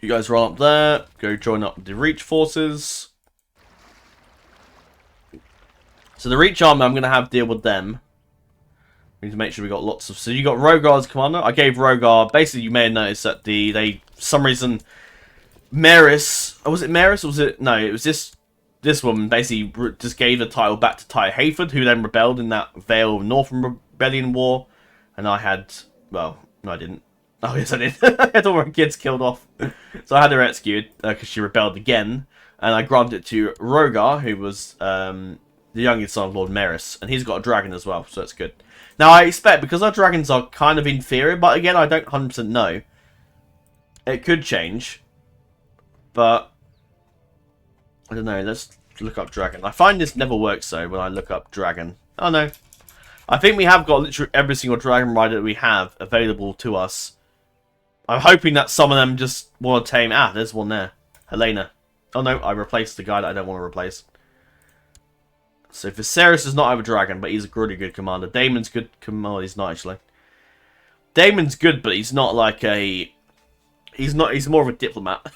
You guys run up there. Go join up with the Reach forces. So the Reach army, I'm going to have deal with them. We need to make sure we got lots of... So you got Rogar as commander. I gave Rogar... Basically, you may have noticed that they for some reason... Myrish... Oh, was it Myrish or was it... No, it was this woman basically just gave the title back to Ty Hayford, who then rebelled in that Vale of Northern Rebellion War. And I had... Well, no, I didn't. Oh, yes, I did. I had all my kids killed off. So I had her executed because she rebelled again. And I granted it to Rogar, who was the youngest son of Lord Myrish. And he's got a dragon as well, so that's good. Now, I expect, because our dragons are kind of inferior, but again, I don't 100% know. It could change. But, I don't know, let's look up dragon. I find this never works, though, when I look up dragon. Oh, no. I think we have got literally every single dragon rider that we have available to us. I'm hoping that some of them just want to tame... Ah, there's one there. Helena. Oh, no, I replaced the guy that I don't want to replace. So Viserys does not have a dragon, but he's a really good commander. Daemon's good commander. He's not actually. Daemon's good, but he's not like a... He's more of a diplomat.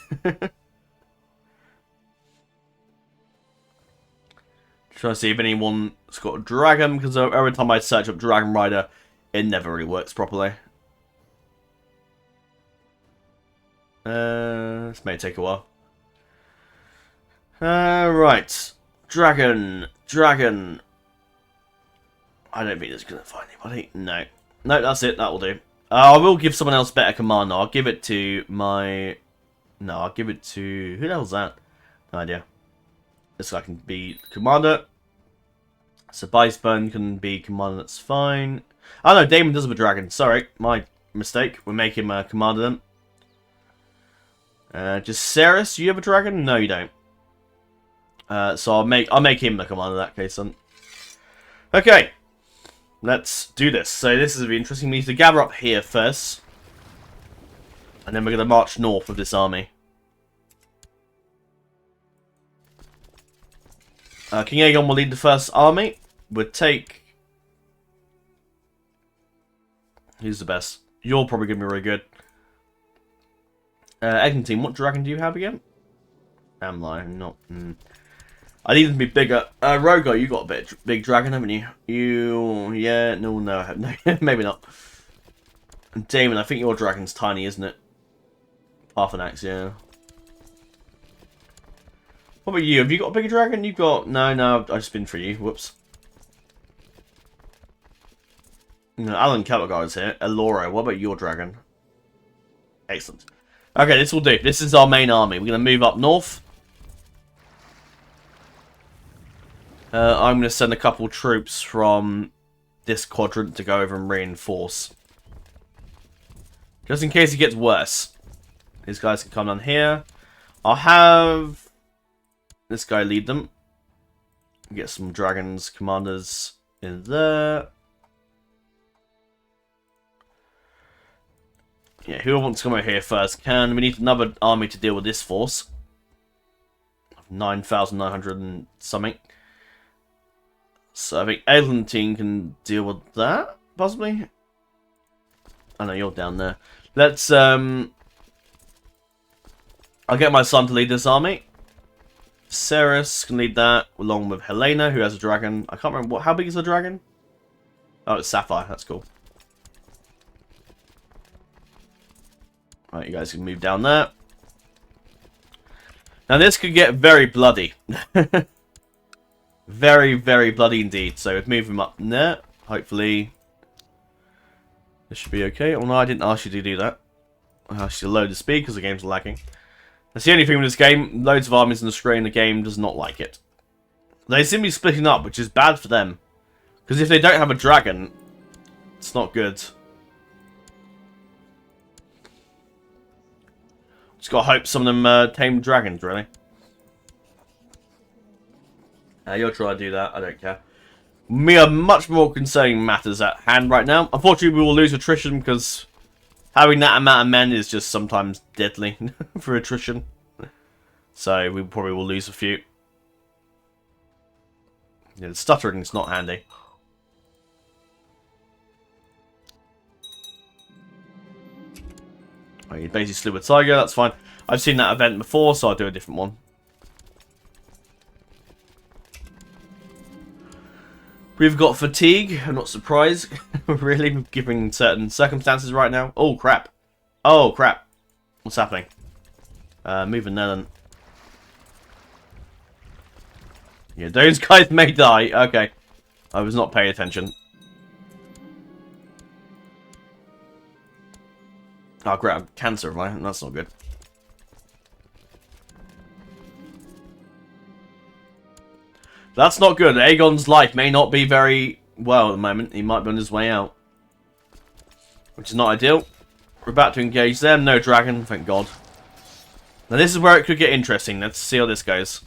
Trying to see if anyone's got a dragon, because every time I search up Dragon Rider, it never really works properly. This may take a while. Right. Dragon. I don't think it's going to find anybody. No. No, that's it. That will do. I will give someone else better commander. I'll give it to my... No, I'll give it to... Who the hell's that? No idea. This guy can be commander. So Biceburn can be commander. That's fine. Oh no, Daemon does have a dragon. Sorry. My mistake. We'll make him a commander then. Jacaerys, you have a dragon? No, you don't. So I'll make him the commander in that case then. Okay. Let's do this. So this is going to be interesting. We need to gather up here first. And then we're going to march north with this army. King Aegon will lead the first army. We'll take... Who's the best? You're probably going to be really good. Eglantine, what dragon do you have again? Am I not? I need them to be bigger. Rogar, you got a big dragon, haven't you? Yeah, no, no, maybe not. And Daemon, I think your dragon's tiny, isn't it? Parthenax, yeah. What about you? Have you got a bigger dragon? You've got... No, I've just been for you. Whoops. No, Alan Celtigar is here. Elora, what about your dragon? Excellent. Okay, this will do. This is our main army. We're going to move up north. I'm going to send a couple troops from this quadrant to go over and reinforce. Just in case it gets worse. These guys can come down here. I'll have this guy lead them. Get some dragons, commanders in there. Yeah, who wants to come over here first? We need another army to deal with this force. 9,900 and something. So I think Eglantine can deal with that, possibly. I know you're down there. Let's I'll get my son to lead this army. Viserys can lead that, along with Helena, who has a dragon. I can't remember how big is the dragon? Oh, it's Sapphire. That's cool. Right, you guys can move down there. Now this could get very bloody. Very, very bloody indeed. So we've moved him up there. Hopefully this should be okay. Oh no, I didn't ask you to do that. I asked you to load the speed because the game's lagging. That's the only thing with this game. Loads of armies on the screen. The game does not like it. They seem to be splitting up, which is bad for them. Because if they don't have a dragon, it's not good. Just gotta hope some of them tame dragons, really. You'll try to do that, I don't care. We are much more concerning matters at hand right now. Unfortunately, we will lose attrition because having that amount of men is just sometimes deadly for attrition. So we probably will lose a few. Yeah, the stuttering is not handy. Oh, you basically slew a tiger, that's fine. I've seen that event before, so I'll do a different one. We've got fatigue. I'm not surprised. Really, given certain circumstances right now. Oh, crap. Oh, crap. What's happening? Moving there then. Yeah, those guys may die. Okay. I was not paying attention. Oh, great. I'm cancer, right? That's not good. That's not good. Aegon's life may not be very well at the moment. He might be on his way out. Which is not ideal. We're about to engage them. No dragon, thank God. Now this is where it could get interesting. Let's see how this goes.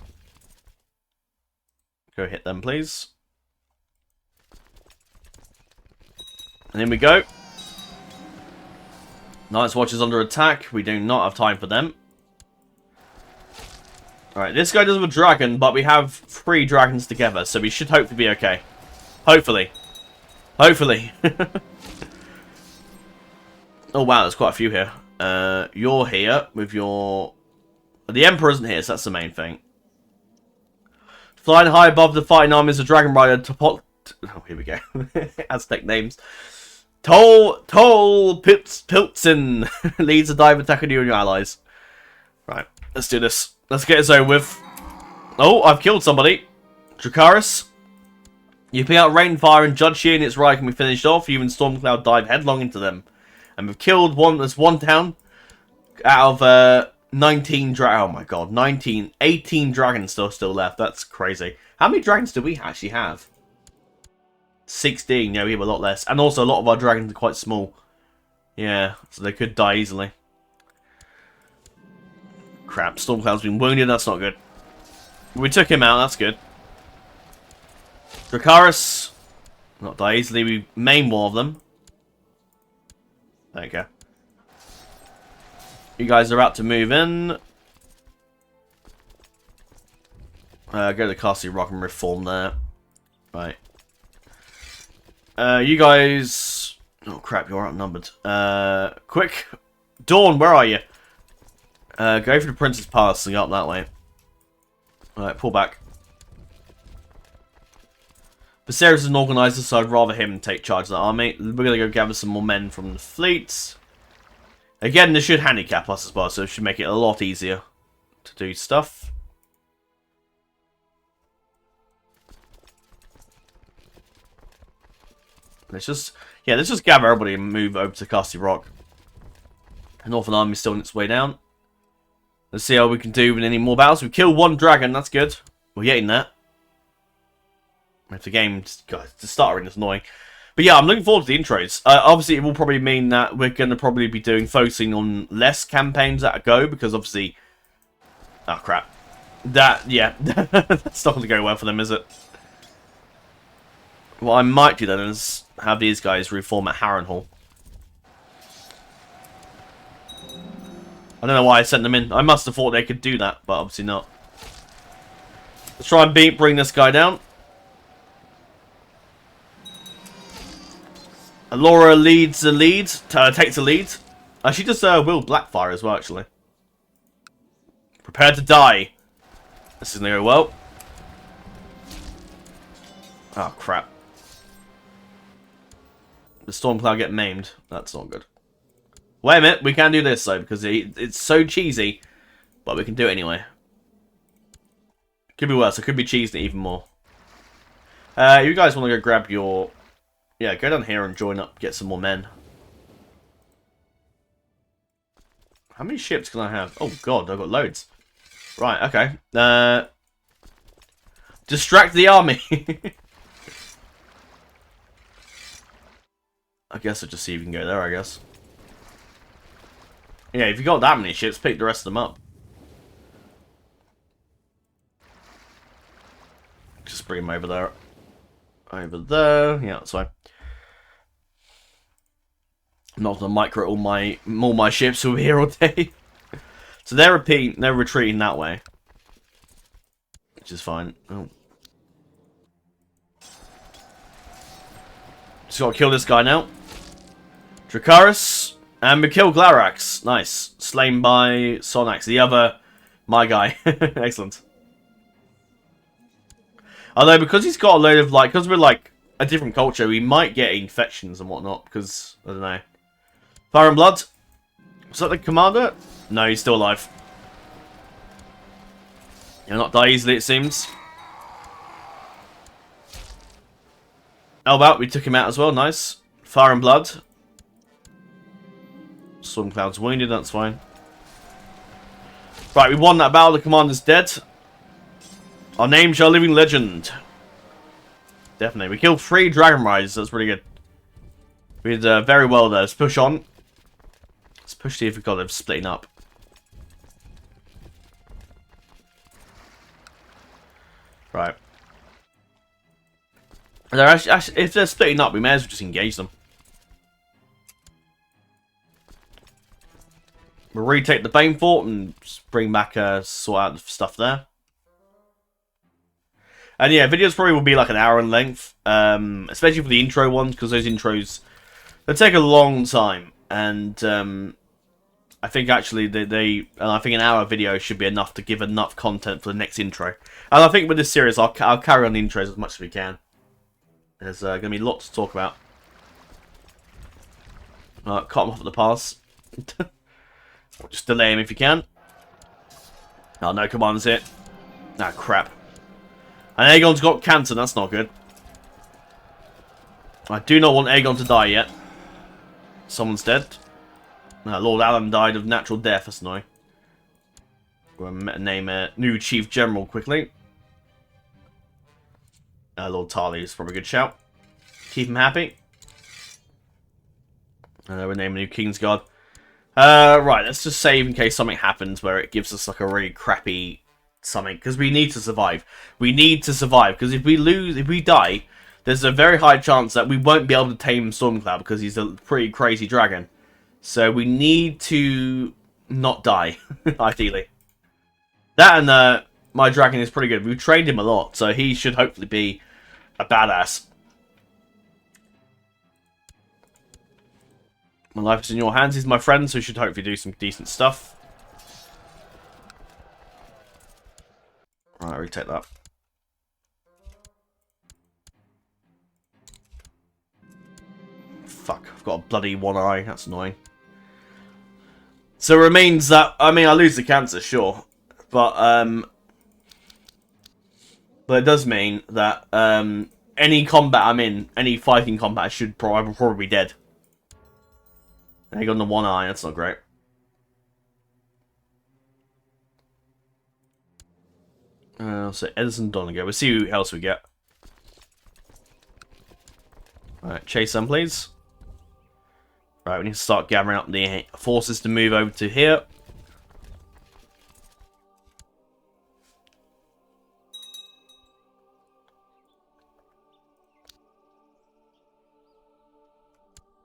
Go hit them, please. And in we go. Night's Watch is under attack. We do not have time for them. Alright, this guy does have a dragon, but we have 3 dragons together, so we should hopefully be okay. Hopefully. Hopefully. Oh wow, there's quite a few here. You're here with your... The Emperor isn't here, so that's the main thing. Flying high above the fighting armies of Dragon Rider Oh, here we go. Aztec names. Piltzin leads a dive attack on you and your allies. Right, let's do this. Let's get this over with. Oh, I've killed somebody. Dracarys. You pick out Rainfire and Judge Shear and its right can be finished off. You and Stormcloud dive headlong into them. And we've killed one. There's one down out of 19 oh my god, 18 dragons still left. That's crazy. How many dragons do we actually have? 16. Yeah, we have a lot less. And also a lot of our dragons are quite small. Yeah, so they could die easily. Crap, Stormcloud's been wounded, that's not good. We took him out, that's good. Dracarys, not die easily, we maim more of them. There you go. You guys are about to move in. Go to Castle Rock and reform there. Right. You guys... Oh crap, you're outnumbered. Quick. Dawn, where are you? Go for the Prince's Pass and go up that way. Alright, pull back. Viserys is an organizer, so I'd rather him take charge of the army. We're going to go gather some more men from the fleets. Again, this should handicap us as well, so it should make it a lot easier to do stuff. Let's just gather everybody and move over to Castle Rock. The Northern Army's still on its way down. Let's see how we can do with any more battles. We've killed 1 dragon, that's good. We're getting that. If the game to start is annoying. But yeah, I'm looking forward to the intros. Obviously, it will probably mean that we're going to probably be focusing on less campaigns at a go, because obviously... Oh, crap. Yeah, that's not going to go well for them, is it? What I might do then is have these guys reform at Harrenhal. I don't know why I sent them in. I must have thought they could do that, but obviously not. Let's try and bring this guy down. Laura takes the lead. She does Will Blackfire as well, actually. Prepare to die. This isn't going to go well. Oh, crap. The Stormcloud get maimed. That's not good. Wait a minute, we can do this though, because it's so cheesy, but we can do it anyway. Could be worse, it could be cheesing it even more. You guys want to go grab your... Yeah, go down here and join up, get some more men. How many ships can I have? Oh god, I've got loads. Right, okay. Distract the army. I guess I'll just see if you can go there, I guess. Yeah, if you got that many ships, pick the rest of them up. Just bring them over there. Over there. Yeah, that's fine. I'm not gonna micro all my ships who are here all day. So they're retreating that way. Which is fine. Oh. Just gotta kill this guy now. Dracarys. And we kill Glarax. Nice. Slain by Sonax. The other... My guy. Excellent. Although, because he's got a load of, like... Because we're, like, a different culture, we might get infections and whatnot, because, I don't know. Fire and Blood? Was that the commander? No, he's still alive. He'll not die easily, it seems. Elbout, we took him out as well, nice. Fire and Blood. Stormcloud's wounded, that's fine. Right, we won that battle, the commander's dead. Our names are living legend. Definitely. We killed 3 Dragon Riders, that's pretty good. We did very well there. Let's push on. Let's push see if we've got them splitting up. Right. They're actually, if they're splitting up, we may as well just engage them. We'll retake the Bane Fort and bring back, sort out the stuff there. And yeah, videos probably will be like an hour in length, especially for the intro ones, because those intros, they take a long time. And I think actually I think an hour video should be enough to give enough content for the next intro. And I think with this series, I'll carry on the intros as much as we can. There's going to be lots to talk about. Cut him off at the pass. Just delay him if you can. Oh, no commanders hit. Ah, crap. And Aegon's got cancer, that's not good. I do not want Aegon to die yet. Someone's dead. Lord Alan died of natural death, that's annoying. We'll name a new Chief General quickly. Lord Tarly is probably a good shout. Keep him happy. We'll name a new Kingsguard. Right, let's just save in case something happens where it gives us like a really crappy something. Because we need to survive. We need to survive. Because if we die, there's a very high chance that we won't be able to tame Stormcloud because he's a pretty crazy dragon. So we need to not die, ideally. That and my dragon is pretty good. We've trained him a lot, so he should hopefully be a badass. My life is in your hands. He's my friend, so he should hopefully do some decent stuff. Alright, retake that. Fuck, I've got a bloody one eye. That's annoying. So it remains that, I mean, I lose the cancer, sure. But it does mean that any combat I'm in, any fighting combat, I should probably be dead. And I got the one eye, that's not great. So Edison Donegal. We'll see who else we get. Alright, chase them, please. Right, we need to start gathering up the forces to move over to here.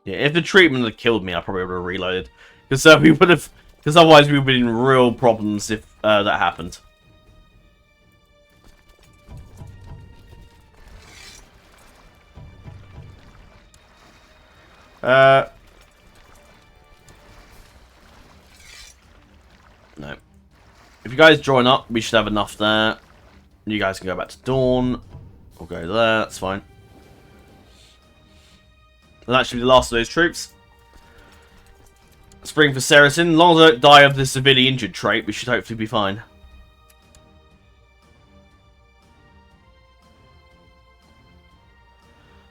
Yeah, if the treatment had killed me, I probably would have reloaded. Because we would have, because otherwise we would have been in real problems if that happened. No. If you guys join up, we should have enough there. You guys can go back to Dawn. We'll go there, that's fine. And that should be the last of those troops. Spring for Saracen. As long as I don't die of the severely injured trait, we should hopefully be fine.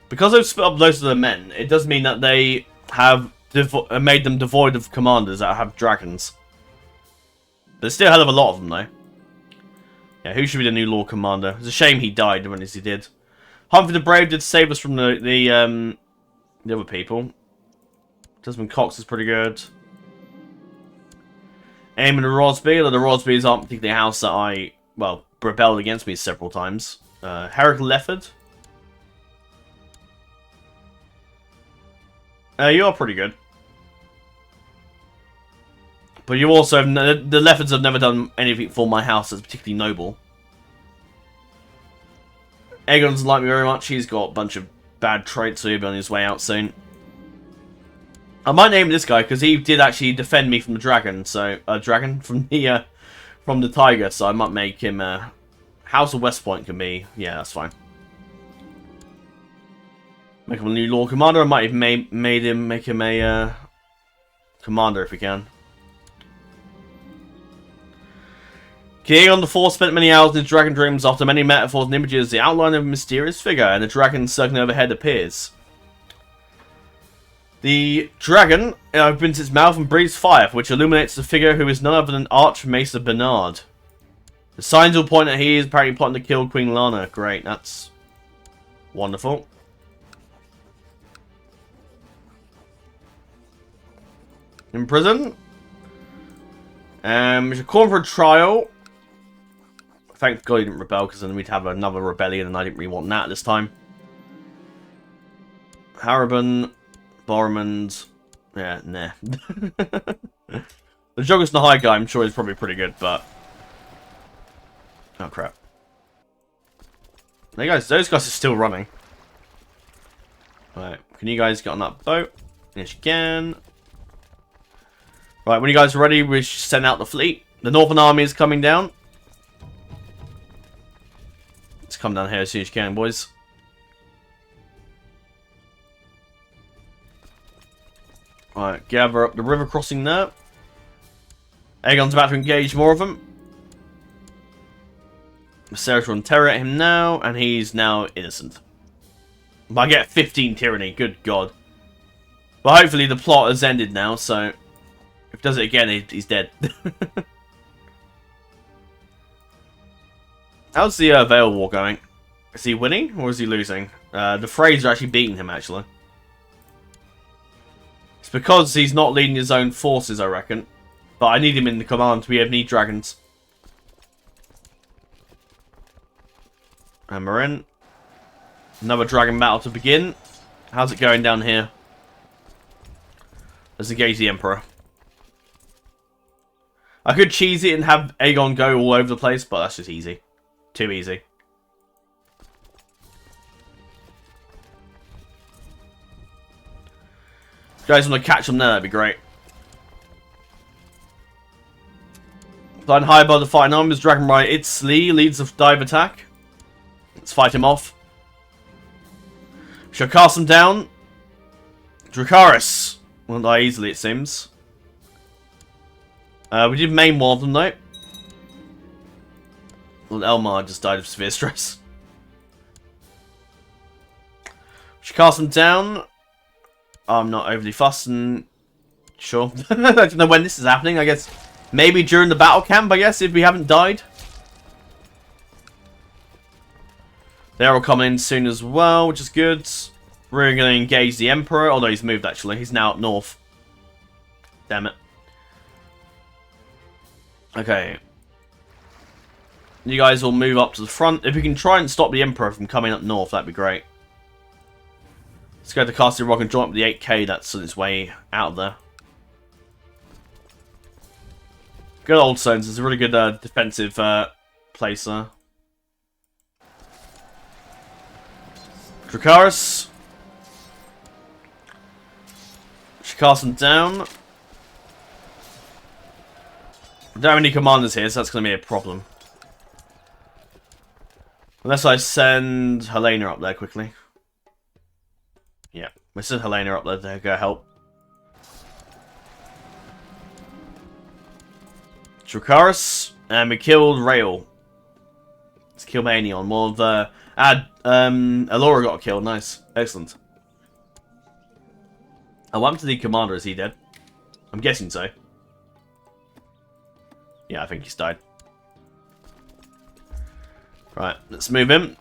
Because I've split up most of the men, it does mean that they have made them devoid of commanders that have dragons. There's still a hell of a lot of them, though. Yeah, who should be the new Lord Commander? It's a shame he died when he did. Humphrey the Brave did save us from the other people. Desmond Cox is pretty good. Aemon and Rosby, although the Rosbys aren't particularly a house that I, well, rebelled against me several times. Herrick Lefford. You are pretty good. But you also have, the Leffords have never done anything for my house that's particularly noble. Aegon doesn't like me very much. He's got a bunch of bad traits, so he'll be on his way out soon. I might name this guy because he did actually defend me from the dragon. So dragon from the tiger. So I might make him House of West Point can be, yeah, that's fine. Make him a new Lord Commander. I might have make him a commander if we can. Aegon the Fourth spent many hours in his dragon dreams. After many metaphors and images, the outline of a mysterious figure and a dragon circling overhead appears. The dragon opens its mouth and breathes fire, which illuminates the figure, who is none other than Archmaester Bernard. The signs will point that he is apparently plotting to kill Queen Lana. Great, that's wonderful. In prison. We should call him for a trial. Thank God he didn't rebel, because then we'd have another rebellion, and I didn't really want that this time. Harriban, Bormond. Yeah, nah. The Joggers and the High guy, I'm sure, is probably pretty good, but. Oh, crap. Hey guys, those guys are still running. Alright, can you guys get on that boat? Yes, you can. Right, when you guys are ready, we should send out the fleet. The Northern Army is coming down. Let's come down here as soon as you can, boys. Alright, gather up the river crossing there. Aegon's about to engage more of them. Viserys will interrogate him now, and he's now innocent. But I get 15 tyranny, good God. But hopefully the plot has ended now, so if he does it again, he's dead. How's the Vale War going? Is he winning, or is he losing? The Freys are actually beating him, actually. It's because he's not leading his own forces, I reckon. But I need him in the command. We need dragons. And we're in. Another dragon battle to begin. How's it going down here? Let's engage the Emperor. I could cheese it and have Aegon go all over the place, but that's just easy. Too easy. If you guys want to catch them there, that'd be great. Flying high above the fighting armies, Dragon Rider Itzlee leads the dive attack. Let's fight him off. Shall cast him down. Dracarys won't die easily, it seems. We did main one of them, though. Well, Elmar just died of severe stress. Shall cast him down. I'm not overly fussed and sure. I don't know when this is happening. I guess maybe during the battle camp, I guess, if we haven't died. They're all coming in soon as well, which is good. We're going to engage the Emperor. Although he's moved, actually. He's now up north. Damn it. Okay. You guys will move up to the front. If we can try and stop the Emperor from coming up north, that'd be great. Let's go to Castle Rock and join up with the 8k that's on its way out of there. Good old Stones. It's a really good defensive place there. Dracarys. Should cast him down. We don't have any commanders here, so that's going to be a problem. Unless I send Helena up there quickly. Yeah, we send Helena up there to go help. Dracarys, and we killed Rael. Let's kill Aegon. Well, Alora got killed. Nice, excellent. What happened to the commander? Is he dead? I'm guessing so. Yeah, I think he's died. Right, let's move him.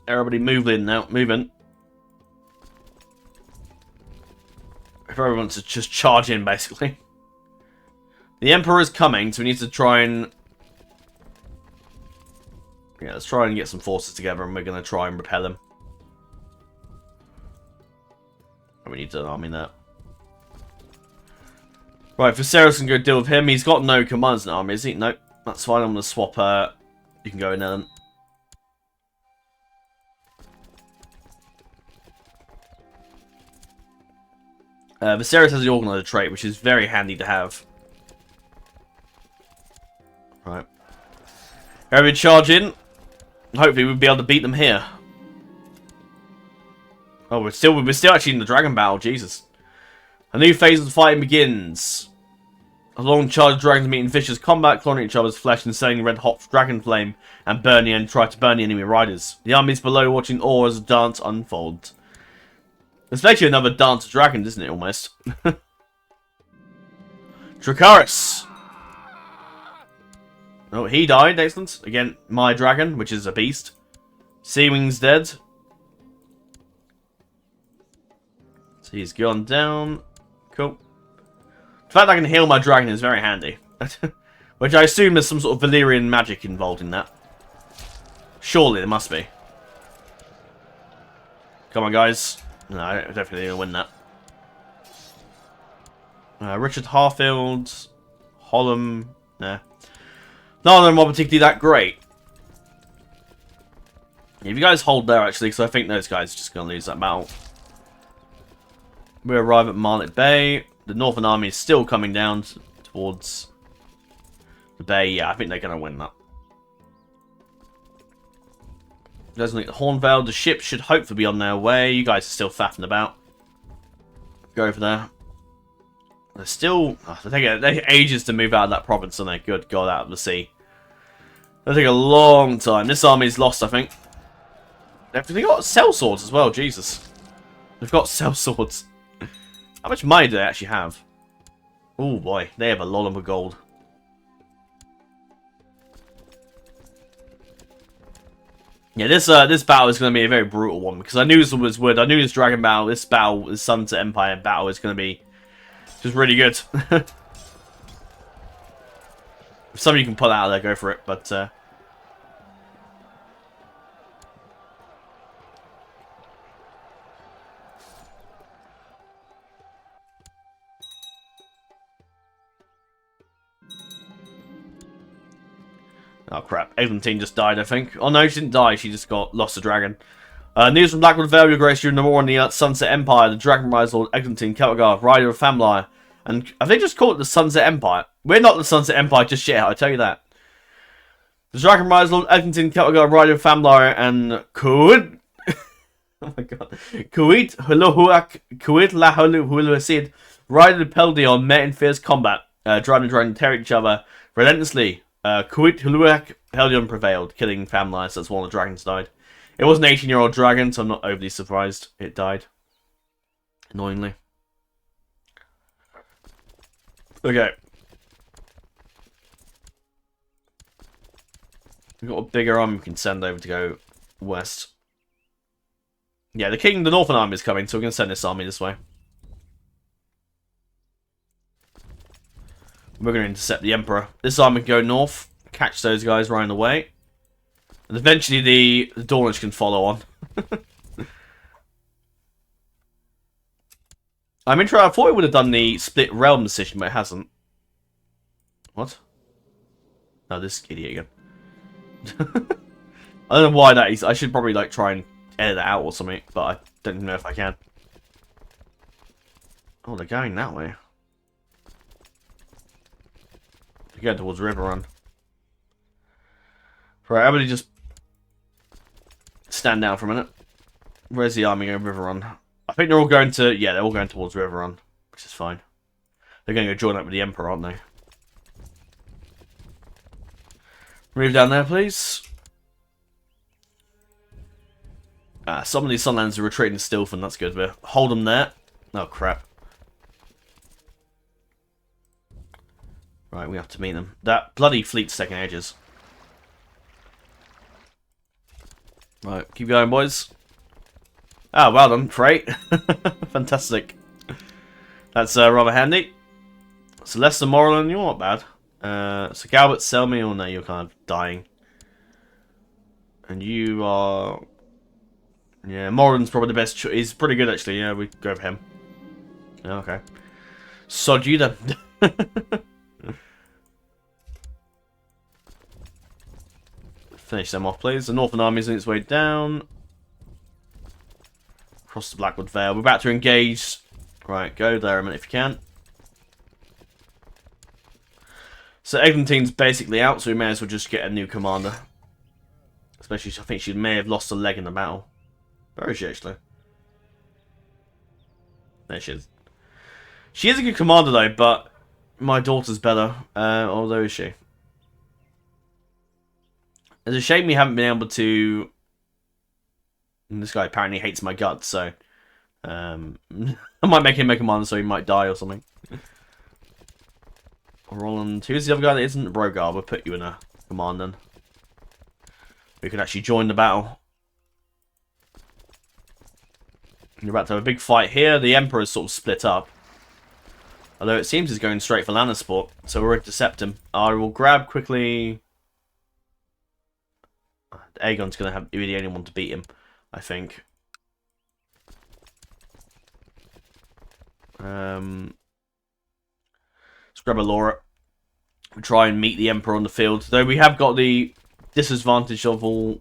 Everybody move in now. Move in. If everyone wants to just charge in, basically. The Emperor is coming, so we need to try and... Yeah, let's try and get some forces together, and we're going to try and repel him. And we need to army that. Right, Viserys can go deal with him. He's got no commands in the army, is he? Nope. That's fine, I'm going to swap... you can go in there then. Viserys has the Organizer trait, which is very handy to have. Right. we charge in. Hopefully we'll be able to beat them here. Oh, we're still actually in the dragon battle. Jesus. A new phase of the fighting begins. A long charge of dragons meet in vicious combat, clawing each other's flesh and sending red-hot dragon flame and try to burn the enemy riders. The armies below watching awe as the dance unfolds. It's basically another dance of dragons, isn't it, almost? Dracarys! Oh, he died, excellent. Again, my dragon, which is a beast. Seawing's dead. So he's gone down. Cool. The fact that I can heal my dragon is very handy. Which I assume there's some sort of Valyrian magic involved in that. Surely there must be. Come on, guys. No, I definitely didn't win that. Richard Harfield. Hollum. Nah. None of them are particularly that great. If you guys hold there, actually, because I think those guys are just going to lose that battle. We arrive at Marlet Bay. The Northern Army is still coming down towards the bay. Yeah, I think they're going to win that. Doesn't look Hornvale. The ships should hopefully be on their way. You guys are still faffing about. Go over there. They're still... Oh, they take ages to move out of that province, don't they? Good God, out of the sea. It'll take a long time. This army's lost, I think. They've got cell swords as well, Jesus. They've got cell swords. How much money do they actually have? Oh boy, they have a lot of gold. Yeah, this battle is going to be a very brutal one because I knew this was wood. I knew this dragon battle, this Sunset Empire battle is going to be just really good. If some of you can pull out of there, go for it. But oh crap, Eglantine just died, I think. Oh no, she didn't die, she just lost a dragon. News from Blackwood Vale, your grace, during the war in the Sunset Empire, the dragon rise Lord Eglantine Celtigar, rider of Famlyre. And have they just called it the Sunset Empire? We're not the Sunset Empire just yet, I tell you that. The dragon rise Lord Eglantine Celtigar, rider of Famlyre, and Kuid... oh my god. Kuid Lahulusid, rider of Peldion, met in fierce combat, driving and tearing each other relentlessly. Kuit Huluak Peldion prevailed, killing Famlyre, so that's one of the dragons died. It was an 18-year-old dragon, so I'm not overly surprised it died. Annoyingly. Okay. We've got a bigger army we can send over to go west. Yeah, the Northern Army is coming, so we're going to send this army this way. We're going to intercept the Emperor. This army can go north, catch those guys right away. And eventually the Dawnage can follow on. I thought it would have done the split realm decision, but it hasn't. What? Oh, this idiot again. I don't know why that is. I should probably like try and edit that out or something, but I don't know if I can. Oh, they're going that way. They're going towards River Run. Right, everybody just stand down for a minute. Where's the army going? River Run. I think they're all going to... Yeah, they're all going towards River Run, which is fine. They're going to go join up with the Emperor, aren't they? Move down there, please. Some of these Sunlands are retreating to Stilfen. That's good. But hold them there. Oh, crap. Right, we have to meet them. That bloody fleet's taking ages. Right, keep going, boys. Ah, well done, Freight. Fantastic. That's rather handy. So less than Morland, you're not bad. So Galbert, sell me, or no, you're kind of dying. And you are... Yeah, Morland's probably the best choice. He's pretty good, actually. Yeah, we go for him. Yeah, okay. Sod you then. Finish them off, please. The Northern Army's on its way down. Across the Blackwood Vale. We're about to engage. Right, go there a minute if you can. So Eglintine's basically out, so we may as well just get a new commander. Especially, I think she may have lost a leg in the battle. Where is she, actually? There she is. She is a good commander, though, but my daughter's better. Although, is she? It's a shame we haven't been able to... And this guy apparently hates my guts, so... I might make him a commander so he might die or something. Roland, who's the other guy that isn't Rogar? We'll put you in a command then. We can actually join the battle. You're about to have a big fight here. The Emperor's sort of split up. Although it seems he's going straight for Lannisport, so we'll intercept him. I will grab quickly... Aegon's going to be the only one to beat him, I think. Let's grab a Laura. We'll try and meet the Emperor on the field. Though we have got the disadvantage of all...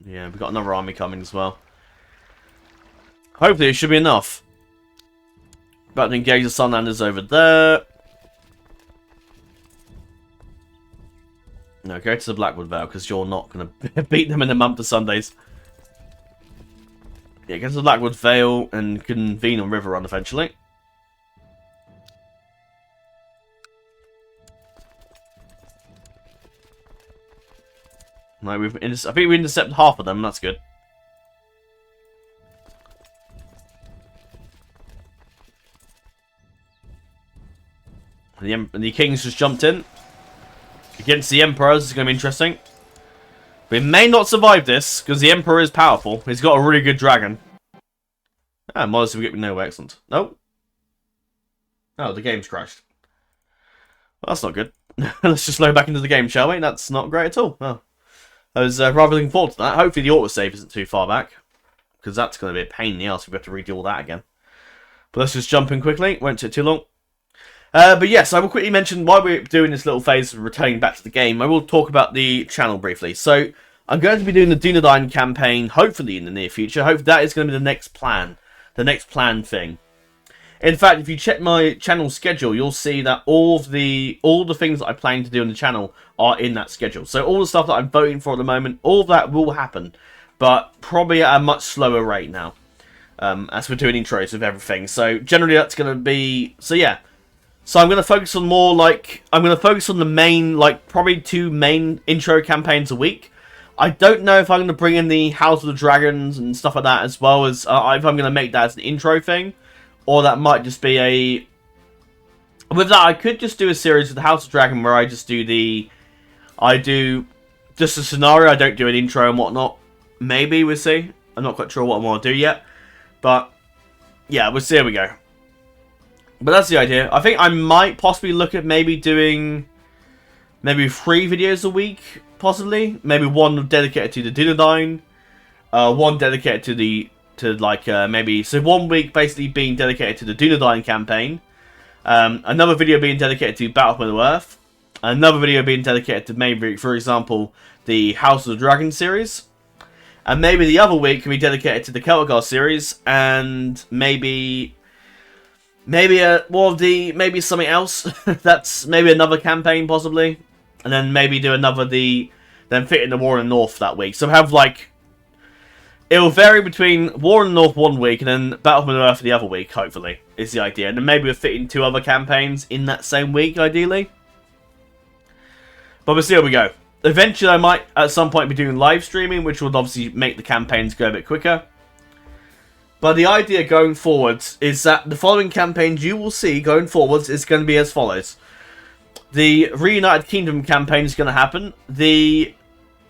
Yeah, we've got another army coming as well. Hopefully it should be enough. About to engage the Sunlanders over there. No, go to the Blackwood Vale, because you're not going to beat them in a month of Sundays. Yeah, go to the Blackwood Vale and convene on River Run eventually. No, I think we intercepted half of them, that's good. The Kings just jumped in. Against the Emperor, this is going to be interesting. We may not survive this, because the Emperor is powerful. He's got a really good dragon. Ah, modesty, we get no, excellent. Nope. Oh, the game's crashed. Well, that's not good. Let's just load back into the game, shall we? That's not great at all. Oh. I was rather looking forward to that. Hopefully the autosave isn't too far back. Because that's going to be a pain in the ass if we have to redo all that again. But let's just jump in quickly. Won't take too long. But yes, I will quickly mention while we're doing this little phase of returning back to the game, I will talk about the channel briefly. So, I'm going to be doing the Dunedain campaign, hopefully in the near future. Hopefully that is going to be the next plan. The next planned thing. In fact, if you check my channel schedule, you'll see that all the things that I plan to do on the channel are in that schedule. So all the stuff that I'm voting for at the moment, all of that will happen. But probably at a much slower rate now. As we're doing intros with everything. So generally that's going to be... So yeah. So I'm going to focus on more like... I'm going to focus on the main, like probably 2 main intro campaigns a week. I don't know if I'm going to bring in the House of the Dragons and stuff like that as well as... if I'm going to make that as an intro thing. Or that might just be a... With that, I could just do a series with the House of Dragon where I just do the... I do just a scenario, I don't do an intro and whatnot. Maybe, we'll see. I'm not quite sure what I want to do yet. But, yeah, we'll see how we go. But that's the idea. I think I might possibly look at maybe doing... Maybe 3 videos a week, possibly. Maybe 1 dedicated to the Dunedain. 1 dedicated to the... maybe... So 1 week basically being dedicated to the Dunedain campaign. Another video being dedicated to Battle for Middle-earth. Another video being dedicated to maybe, for example, the House of the Dragon series. And maybe the other week can be dedicated to the Celtigar series. And maybe maybe something else. That's maybe another campaign possibly. And then maybe do another then fit in the War in the North that week. So have like... It'll vary between War in the North 1 week and then Battle for Middle-earth the other week, hopefully, is the idea. And then maybe we'll fit in 2 other campaigns in that same week, ideally. But we'll see how we go. Eventually, I might, at some point, be doing live streaming, which would obviously make the campaigns go a bit quicker. But the idea going forwards is that the following campaigns you will see going forwards is going to be as follows. The Reunited Kingdom campaign is going to happen. The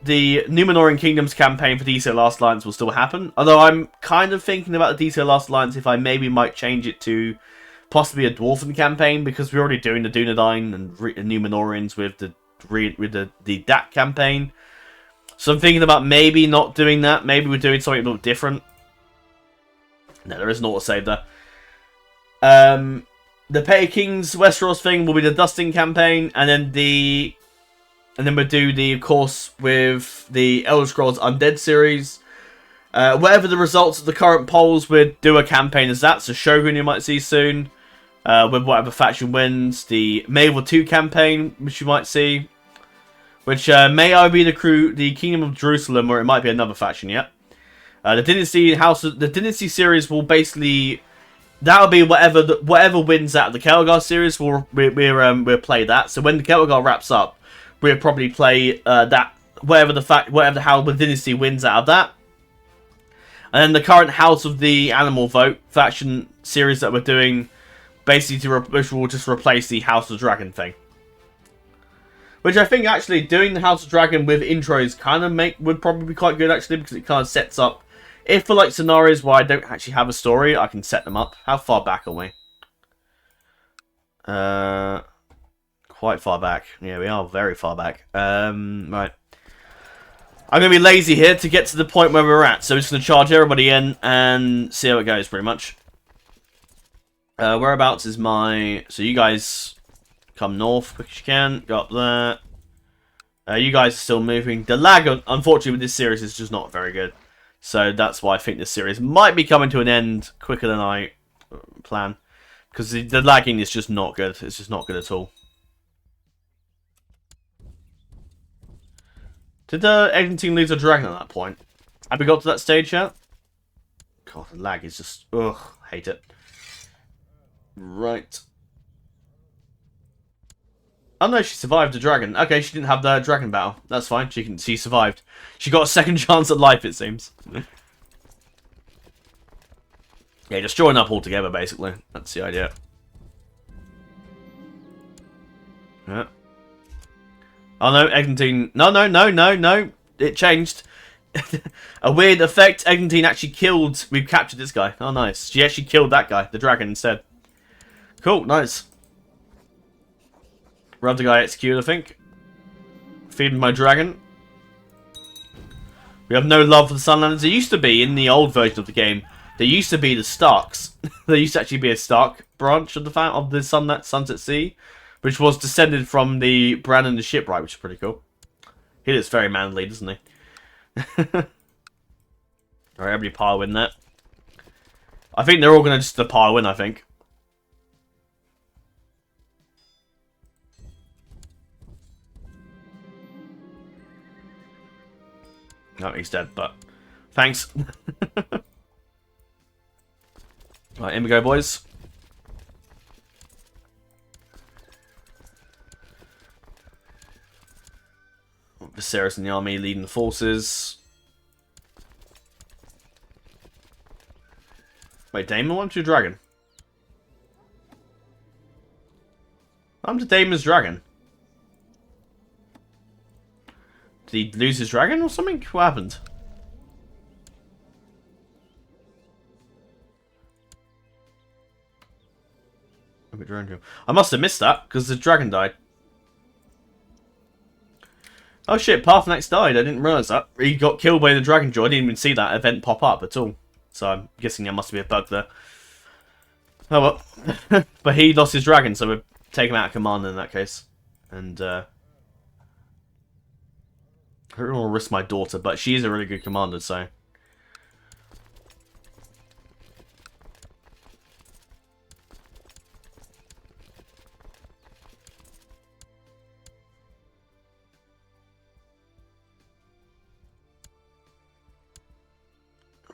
Númenórean Kingdoms campaign for DC Last Alliance will still happen. Although I'm kind of thinking about the DC Last Alliance if I maybe might change it to possibly a Dwarven campaign. Because we're already doing the Dunedain and Númenóreans with the DAC campaign. So I'm thinking about maybe not doing that. Maybe we're doing something a little different. No, there is an autosave there. The Petty Kings Westeros thing will be the Dusting campaign. And then we'll do the, of course, with the Elder Scrolls Undead series. Whatever the results of the current polls, we'll do a campaign as that. So Shogun you might see soon. with whatever faction wins. The May War 2 campaign, which you might see, which may either be the Kingdom of Jerusalem, or it might be another faction yet. The Dynasty series will basically, that'll be whatever wins out of the Celtigar series. We'll play that. So when the Celtigar wraps up, we'll probably play that whatever the Dynasty wins out of that. And then the current House of the Animal Vote faction series that we're doing, basically which will just replace the House of Dragon thing. Which I think actually doing the House of Dragon with intros kind of would probably be quite good actually, because it kind of sets up, if for like scenarios where I don't actually have a story, I can set them up. How far back are we? Quite far back. Yeah, we are very far back. Right. I'm going to be lazy here to get to the point where we're at. So I'm just going to charge everybody in and see how it goes, pretty much. Whereabouts is my... So you guys come north quick as you can. Go up there. You guys are still moving. The lag, unfortunately, with this series is just not very good. So that's why I think this series might be coming to an end quicker than I plan. Because the lagging is just not good. It's just not good at all. Did the Aegon team lose a dragon at that point? Have we got to that stage yet? God, the lag is just... Ugh, hate it. Right. Oh no, she survived the dragon. Okay, she didn't have the dragon battle. That's fine. She survived. She got a second chance at life, it seems. Yeah, just join up all together, basically. That's the idea. Yeah. Oh no, Eglantine. No. It changed. A weird effect. Eglantine actually killed. We've captured this guy. Oh, nice. She actually killed that guy, the dragon, instead. Cool, nice. Rub the guy executed, I think. Feeding my dragon. We have no love for the Sunlanders. There used to be, in the old version of the game, there used to be the Starks. There used to actually be a Stark branch of the Sunset Sea, which was descended from the Brandon the Shipwright, which is pretty cool. He looks very manly, doesn't he? Alright, everybody pile in that. I think they're all going to just pile in, I think. No, he's dead, but thanks. Right, in we go, boys. Viserys in the army leading the forces. Wait, Daemon went to dragon. I'm to Daemon's dragon. Did he lose his dragon or something? What happened? I must have missed that because the dragon died. Oh shit, Parthenax died. I didn't realise that. He got killed by the Dragon Jaw. I didn't even see that event pop up at all. So I'm guessing there must be a bug there. Oh well. But he lost his dragon, so we'll take him out of command in that case. And I don't want to risk my daughter, but she is a really good commander, so...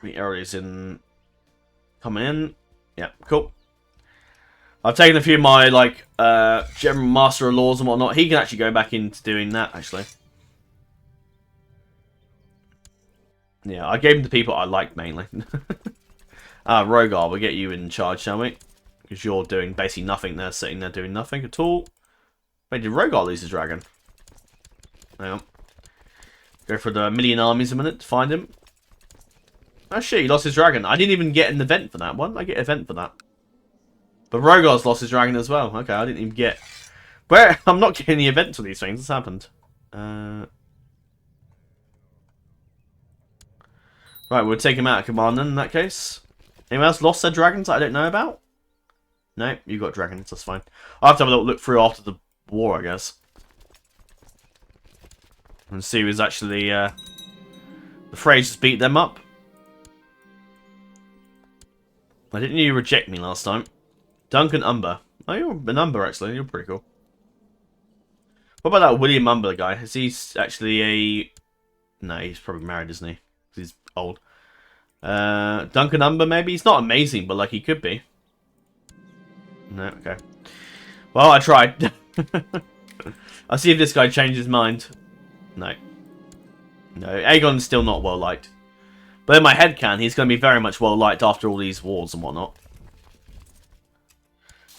The areas in coming in. Yeah, cool. I've taken a few of my like General Master of Laws and whatnot. He can actually go back into doing that actually. Yeah, I gave him the people I liked mainly. Rogar, we'll get you in charge, shall we? Because you're doing basically nothing there, sitting there doing nothing at all. Wait, did Rogar lose his dragon? Hang on. Go for the million armies a minute to find him. Oh shit, he lost his dragon. I didn't even get an event for that one. I get an event for that. But Rogar's lost his dragon as well. Okay, I didn't even get... Where? I'm not getting the event for these things. What's happened? Right, we'll take him out of command then, in that case. Anyone else lost their dragons that I don't know about? No, you got dragons. That's fine. I'll have to have a little look through after the war, I guess. And see who's actually... the Frasers beat them up. Why didn't you reject me last time? Duncan Umber. Oh, you're a number, actually. You're pretty cool. What about that William Umber guy? Is he actually a... No, he's probably married, isn't he? He's old. Duncan Umber, maybe? He's not amazing, but, like, he could be. No, okay. Well, I tried. I'll see if this guy changes his mind. No. No, Aegon's still not well-liked. But in my headcanon, he's going to be very much well-liked after all these wars and whatnot.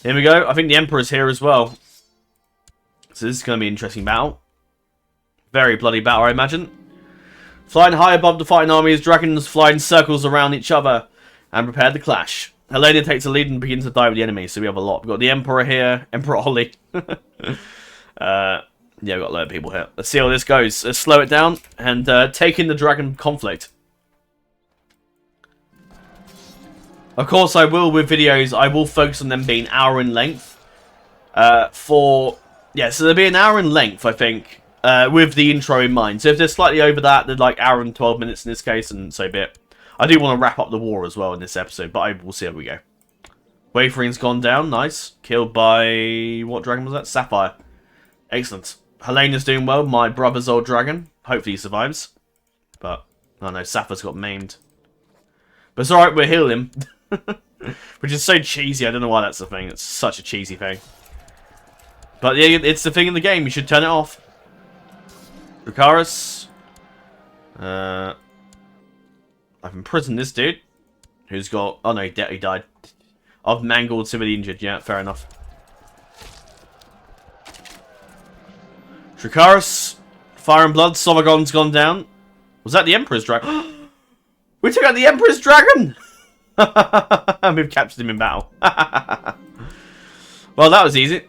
Here we go. I think the Emperor's here as well. So this is going to be an interesting battle. Very bloody battle, I imagine. Flying high above the fighting armies, dragons fly in circles around each other and prepare to clash. Helena takes the lead and begins to die with the enemy, so we have a lot. We've got the Emperor here, Emperor Ollie. Yeah, we've got a lot of people here. Let's see how this goes. Let's slow it down and take in the dragon conflict. Of course, I will, with videos, I will focus on them being hour in length. Yeah, so they'll be an hour in length, I think, with the intro in mind. So if they're slightly over that, they're like hour and 12 minutes in this case, and so be it. I do want to wrap up the war as well in this episode, but I will see how we go. Wavering's gone down, nice. Killed by... what dragon was that? Sapphire. Excellent. Helena's doing well, my brother's old dragon. Hopefully he survives. But, oh no, Sapphire's got maimed. But it's alright, we'll heal him. Which is so cheesy, I don't know why that's a thing. It's such a cheesy thing. But yeah, it's the thing in the game, you should turn it off. Dracarys. I've imprisoned this dude. Who's got... oh no, he died. I've mangled severely injured, yeah, fair enough. Dracarys. Fire and Blood, Sovagon's gone down. Was that the Emperor's dragon? We took out the Emperor's dragon! We've captured him in battle. Well, that was easy.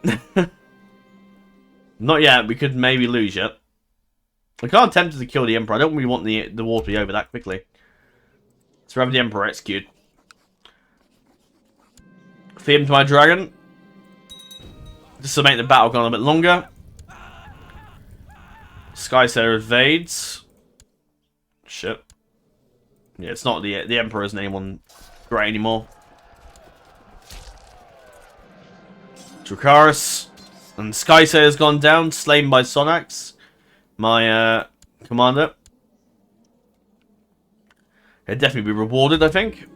Not yet. We could maybe lose yet. I can't tempted to kill the Emperor. I don't really want the war to be over that quickly. Let's have the Emperor execute. Feed him to my dragon. Just to make the battle go on a bit longer. Skysailor evades. Shit. Yeah, it's not the Emperor's name on great anymore. Dracarys. And Skysailor's gone down, slain by Sonax, my commander. He'll definitely be rewarded, I think.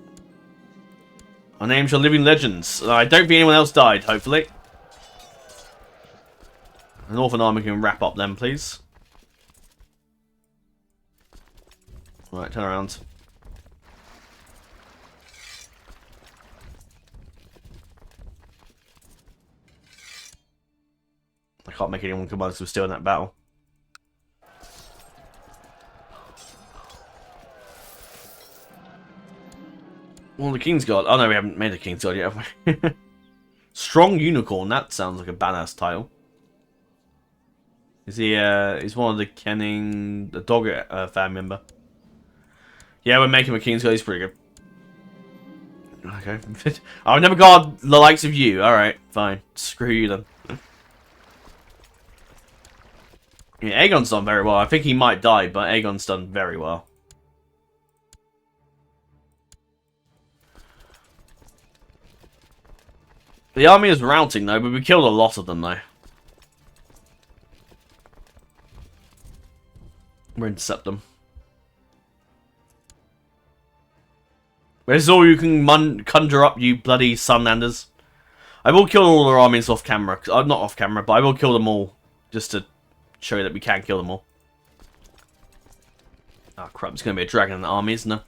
Our names are living legends. I don't think anyone else died, hopefully. An Northern army can wrap up then, please. Right, turn around. I can't make anyone come on because we're still in that battle. Well, the Kingsguard. Oh no, we haven't made a Kingsguard yet, have we? Strong Unicorn. That sounds like a badass title. Is he? He's one of the Kenning, the dog fan member. Yeah, we're making a Kingsguard. He's pretty good. Okay. I'll never guard the likes of you. All right, fine. Screw you then. Yeah, Aegon's done very well. I think he might die, but Aegon's done very well. The army is routing, though, but we killed a lot of them, though. We'll intercept them. Where's all you can conjure up, you bloody Sunlanders? I will kill all our armies off camera. Not off camera, but I will kill them all. Just to show you that we can kill them all. Oh crap, it's going to be a dragon in the army, isn't it?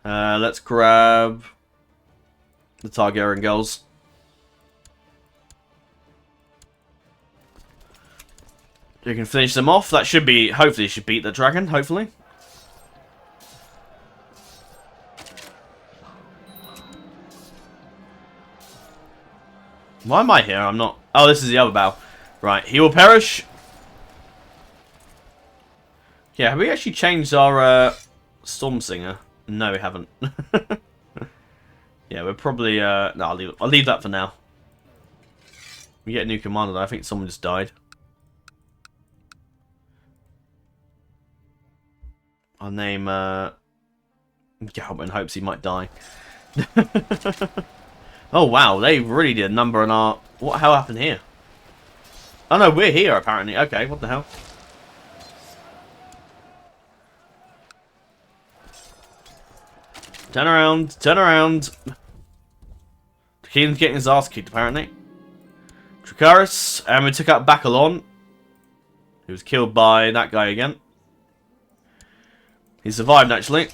Let's grab the Targaryen girls. You can finish them off. That should be, hopefully, should beat the dragon, hopefully. Why am I here? I'm not... oh, this is the other battle. Right, he will perish. Yeah, have we actually changed our Storm Singer? No, we haven't. Yeah, we're probably... no, I'll leave that for now. We get a new commander, though. I think someone just died. I'll name... Galvin, hopes he might die. Oh wow, they really did a number on our... What the hell happened here? Oh no, we're here apparently. Okay, what the hell? Turn around, turn around. The king's getting his ass kicked apparently. Dracarys, and we took out Bacalon. He was killed by that guy again. He survived actually.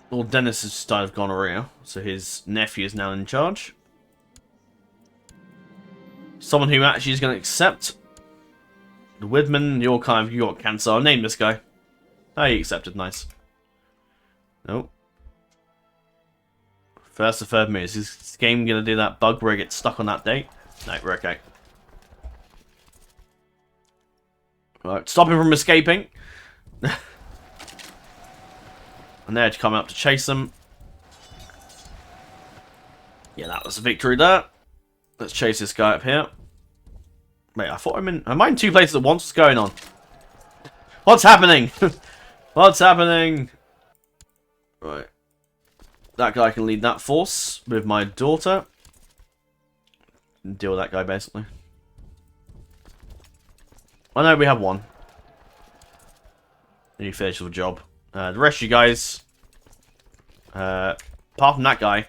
Lord Dennis has just died of gonorrhea, so his nephew is now in charge. Someone who actually is going to accept. The Widman, you got cancer. I'll name this guy. Oh, he accepted, nice. Nope. First to third move. Is this game going to do that bug where it gets stuck on that date? No, we're okay. Alright, stop him from escaping. And they're coming up to chase them. Yeah, that was a victory there. Let's chase this guy up here. Wait, I thought am I in two places at once? What's going on? What's happening? What's happening? Right. That guy can lead that force with my daughter. Deal with that guy, basically. I know we have one. And you finish the job. The rest of you guys, apart from that guy,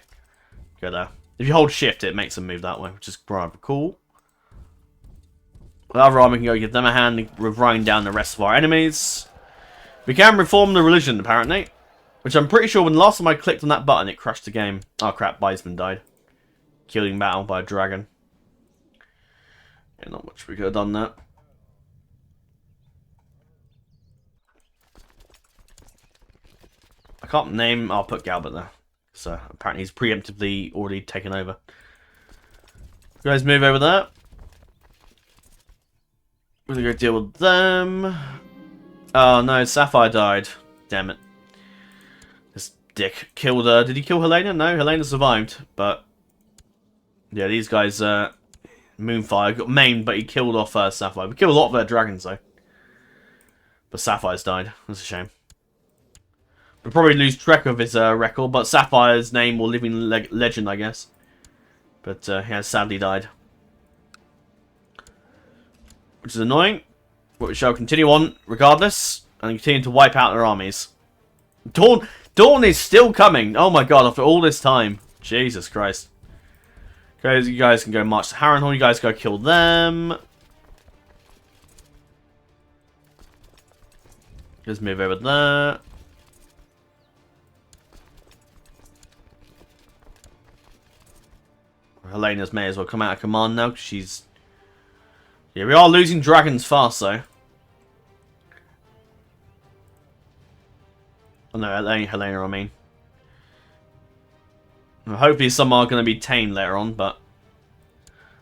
go there. If you hold shift, it makes them move that way, which is rather cool. The other army can go give them a hand with running down the rest of our enemies. We can reform the religion, apparently. Which I'm pretty sure when the last time I clicked on that button, it crashed the game. Oh crap, Bisman died. Killed in battle by a dragon. Yeah, not much we could have done that. I can't name... I'll put Galbert there. So apparently he's preemptively already taken over. You guys move over there. We're gonna go deal with them. Oh no, Sapphire died. Damn it. This dick killed her. Did he kill Helena? No, Helena survived. But yeah, these guys, Moonfire got maimed, but he killed off Sapphire. We killed a lot of their dragons though. But Sapphire's died. That's a shame. We'll probably lose track of his record, but Sapphire's name will live in legend, I guess. But he has sadly died. Which is annoying. But we shall continue on regardless, and continue to wipe out their armies. Dawn is still coming! Oh my god, after all this time. Jesus Christ. Guys, you guys can go march to Harrenhal, you guys go kill them. Just move over there. Helena's may as well come out of command now, because she's... Yeah, we are losing dragons fast, though. Oh no, Helena, I mean. Well, hopefully some are going to be tamed later on, but...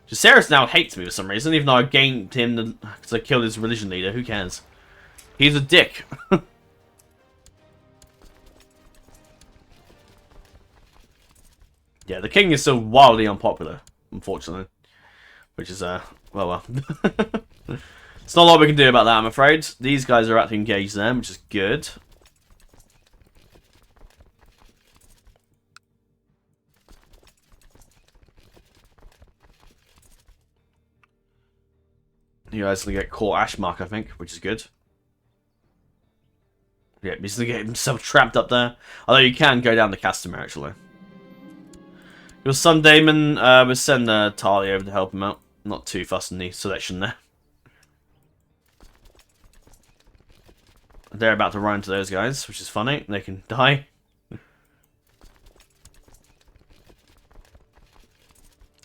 Jacaerys now hates me for some reason, even though I gained him because I killed his religion leader. Who cares? He's a dick. Yeah, the king is still wildly unpopular, unfortunately. Which is, well. It's not a lot we can do about that, I'm afraid. These guys are actually engaged them, which is good. You guys are going to get caught Ashmark, I think, which is good. Yeah, he's going to get himself trapped up there. Although you can go down to Castamere, actually. Your son Damon, we'll send Talia over to help him out. Not too fussed in the selection there. They're about to run into those guys, which is funny. They can die.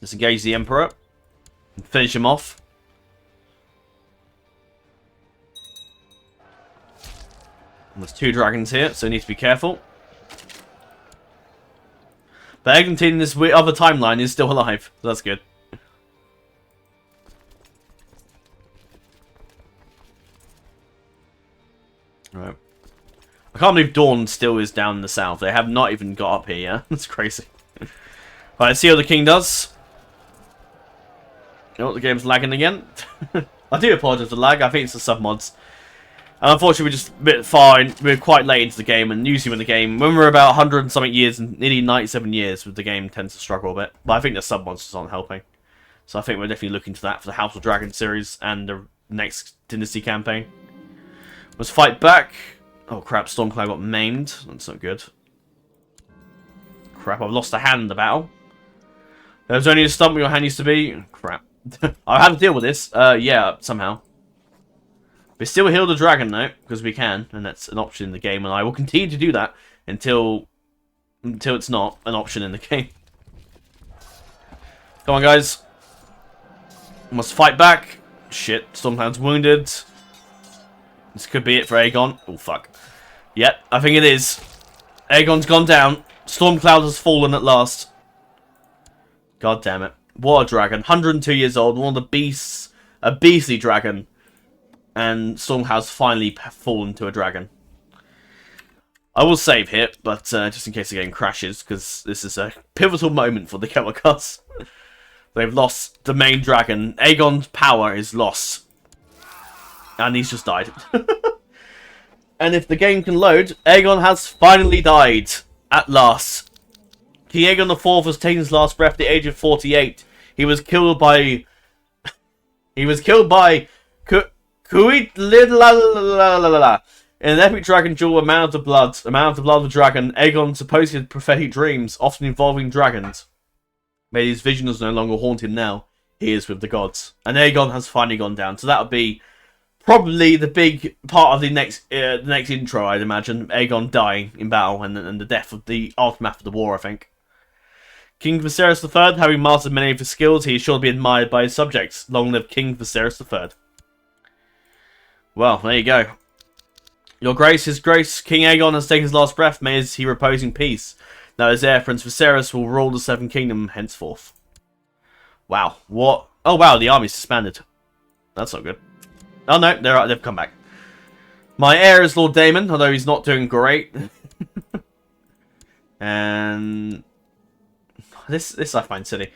Let's engage the Emperor. And finish him off. And there's two dragons here, so you need to be careful. But Eglantine in this other timeline is still alive. So that's good. Right. I can't believe Dawn still is down in the south. They have not even got up here yet. That's crazy. Right, let's see what the king does. You know what, the game's lagging again. I do apologise for the lag. I think it's the submods. And unfortunately, we're just a bit far in, we're quite late into the game, and usually when we're about 100 and something years, and nearly 97 years, the game tends to struggle a bit. But I think the sub-monsters aren't helping. So I think we're definitely looking to that for the House of Dragon series and the next Dynasty campaign. Let's fight back. Oh crap, Stormcloud got maimed. That's not good. Crap, I've lost a hand in the battle. There's only a stump where your hand used to be. Crap. I have to deal with this. Yeah, somehow. We still heal the dragon though, because we can, and that's an option in the game, and I will continue to do that until it's not an option in the game. Come on, guys. Must fight back. Shit, Stormcloud's wounded. This could be it for Aegon. Oh, fuck. Yep, I think it is. Aegon's gone down. Stormcloud has fallen at last. God damn it. What a dragon. 102 years old, one of the beasts. A beastly dragon. And Stormcloud's finally fallen to a dragon. I will save here, but just in case the game crashes, because this is a pivotal moment for the Celtigars. They've lost the main dragon. Aegon's power is lost. And he's just died. And if the game can load, Aegon has finally died. At last. King Aegon IV has taken his last breath at the age of 48. He was killed by... Kuit in an epic dragon duel, a man of the blood of the dragon, Aegon supposedly had prophetic dreams, often involving dragons. May his visions no longer haunt him now. He is with the gods. And Aegon has finally gone down. So that would be probably the big part of the next intro, I'd imagine. Aegon dying in battle and the death of the aftermath of the war, I think. King Viserys III, having mastered many of his skills, he is sure to be admired by his subjects. Long live King Viserys III. Well, there you go. Your Grace, His Grace, King Aegon has taken his last breath. May he repose in peace. Now his heir, Prince Viserys, will rule the Seven Kingdom henceforth. Wow, what? Oh wow, the army's disbanded. That's not good. Oh no, they've come back. My heir is Lord Daemon, although he's not doing great. And this I find silly.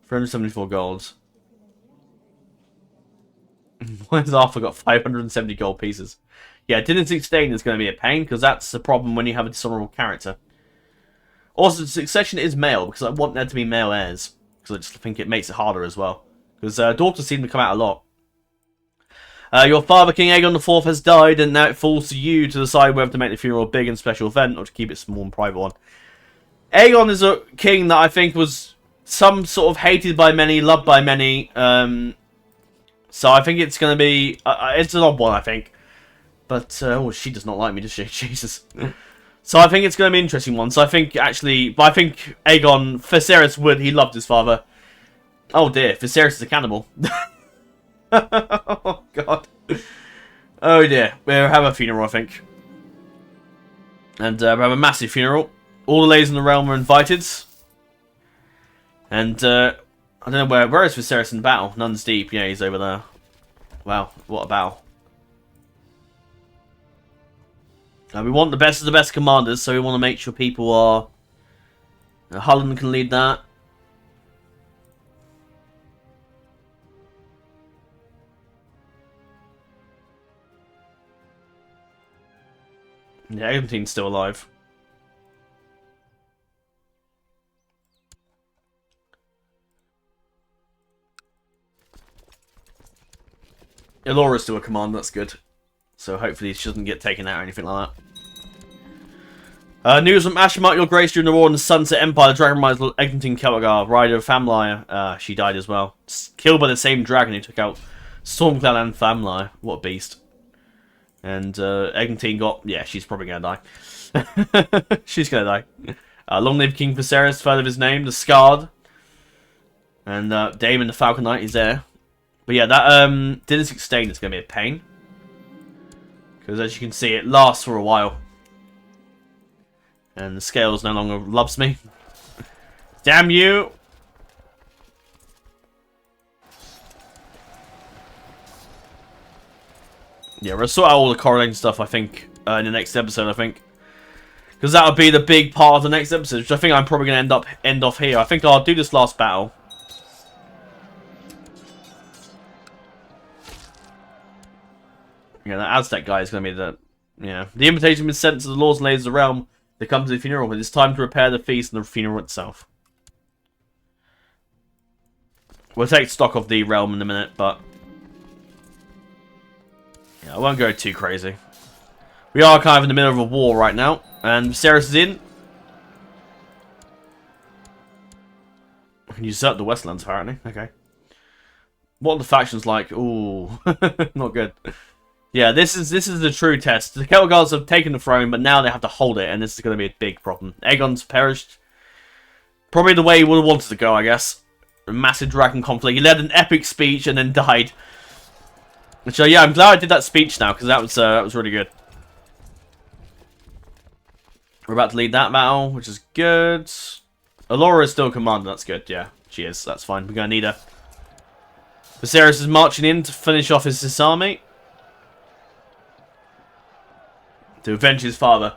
374 gold. Why has Arthur got 570 gold pieces? Yeah, Dynasty Stain is going to be a pain, because that's the problem when you have a dishonorable character. Also, succession is male, because I want there to be male heirs. Because I just think it makes it harder as well. Because daughters seem to come out a lot. Your father, King Aegon IV, has died, and now it falls to you to decide whether to make the funeral a big and special event, or to keep it small and private one. Aegon is a king that I think was some sort of hated by many, loved by many. So I think it's going to be... it's an odd one, I think. But, oh, she does not like me, does she? Jesus. So I think it's going to be an interesting one. So I think, actually... But I think Aegon... Viserys would... He loved his father. Oh, dear. Viserys is a cannibal. Oh, God. Oh, dear. We'll have a funeral, I think. And we'll have a massive funeral. All the ladies in the realm are invited. And, I don't know where is Viserys in battle? Nuns Deep. Yeah, he's over there. Wow, what a battle. We want the best of the best commanders, so we want to make sure people are... Holland can lead that. Yeah, Eglinton's still alive. Elora's still a commander, that's good. So hopefully she doesn't get taken out or anything like that. News from Ashmark, Your Grace, during the war in the Sunset Empire, the dragon rider Lord Eglinton Celtigar, rider of Famlyre, she died as well. Killed by the same dragon who took out Stormcloud and Famlyre. What a beast. And Eglinton got... Yeah, she's probably going to die. She's going to die. Long live King Viserys, third of his name, the Scarred. And Daemon the Falcon Knight is there. But yeah, that Dynasty Stain is going to be a pain. Because as you can see, it lasts for a while. And the Scales no longer loves me. Damn you! Yeah, we'll sort out all the correlating stuff, I think, in the next episode, I think. Because that would be the big part of the next episode, which I think I'm probably going to end off here. I think I'll do this last battle. Yeah, that Aztec guy is going to be the... Yeah. The invitation has been sent to the lords and ladies of the realm to come to the funeral, but it's time to prepare the feast and the funeral itself. We'll take stock of the realm in a minute, but... Yeah, I won't go too crazy. We are kind of in the middle of a war right now, and Viserys is in. We can usurp the Westlands, apparently. Okay. What are the factions like? Ooh, not good. Yeah, this is the true test. The Celtigars have taken the throne, but now they have to hold it, and this is going to be a big problem. Aegon's perished. Probably the way he would have wanted to go, I guess. A massive dragon conflict. He led an epic speech and then died. So yeah, I'm glad I did that speech now, because that was really good. We're about to lead that battle, which is good. Alora is still commander, that's good, yeah. She is, that's fine. We're going to need her. Viserys is marching in to finish off his army. To avenge his father.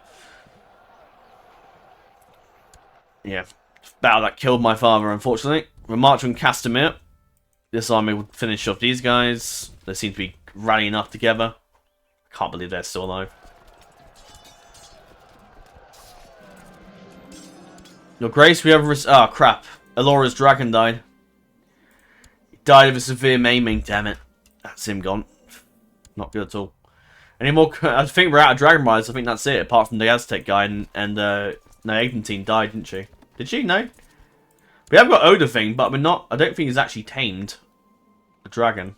Yeah, battle that killed my father, unfortunately. We're marching on Castamere. This army will finish off these guys. They seem to be rallying up together. Can't believe they're still alive. Your Grace, we have... Oh, crap. Alora's dragon died. He died of a severe maiming, damn it. That's him gone. Not good at all. Any more... I think we're out of Dragon Riders. I think that's it, apart from the Aztec guy. And no, Volantene died, didn't she? Did she? No? We have got Oda thing, but we're not... I don't think he's actually tamed a dragon.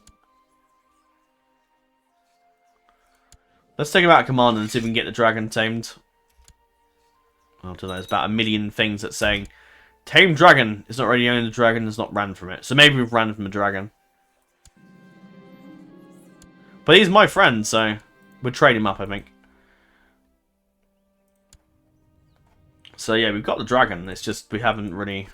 Let's take him out of command and see if we can get the dragon tamed. I don't know, there's about a million things that's saying tame dragon. It's not really owning the dragon, it's not ran from it. So maybe we've ran from a dragon. But he's my friend, so we'll trade him up, I think. So yeah, we've got the dragon, it's just we haven't really...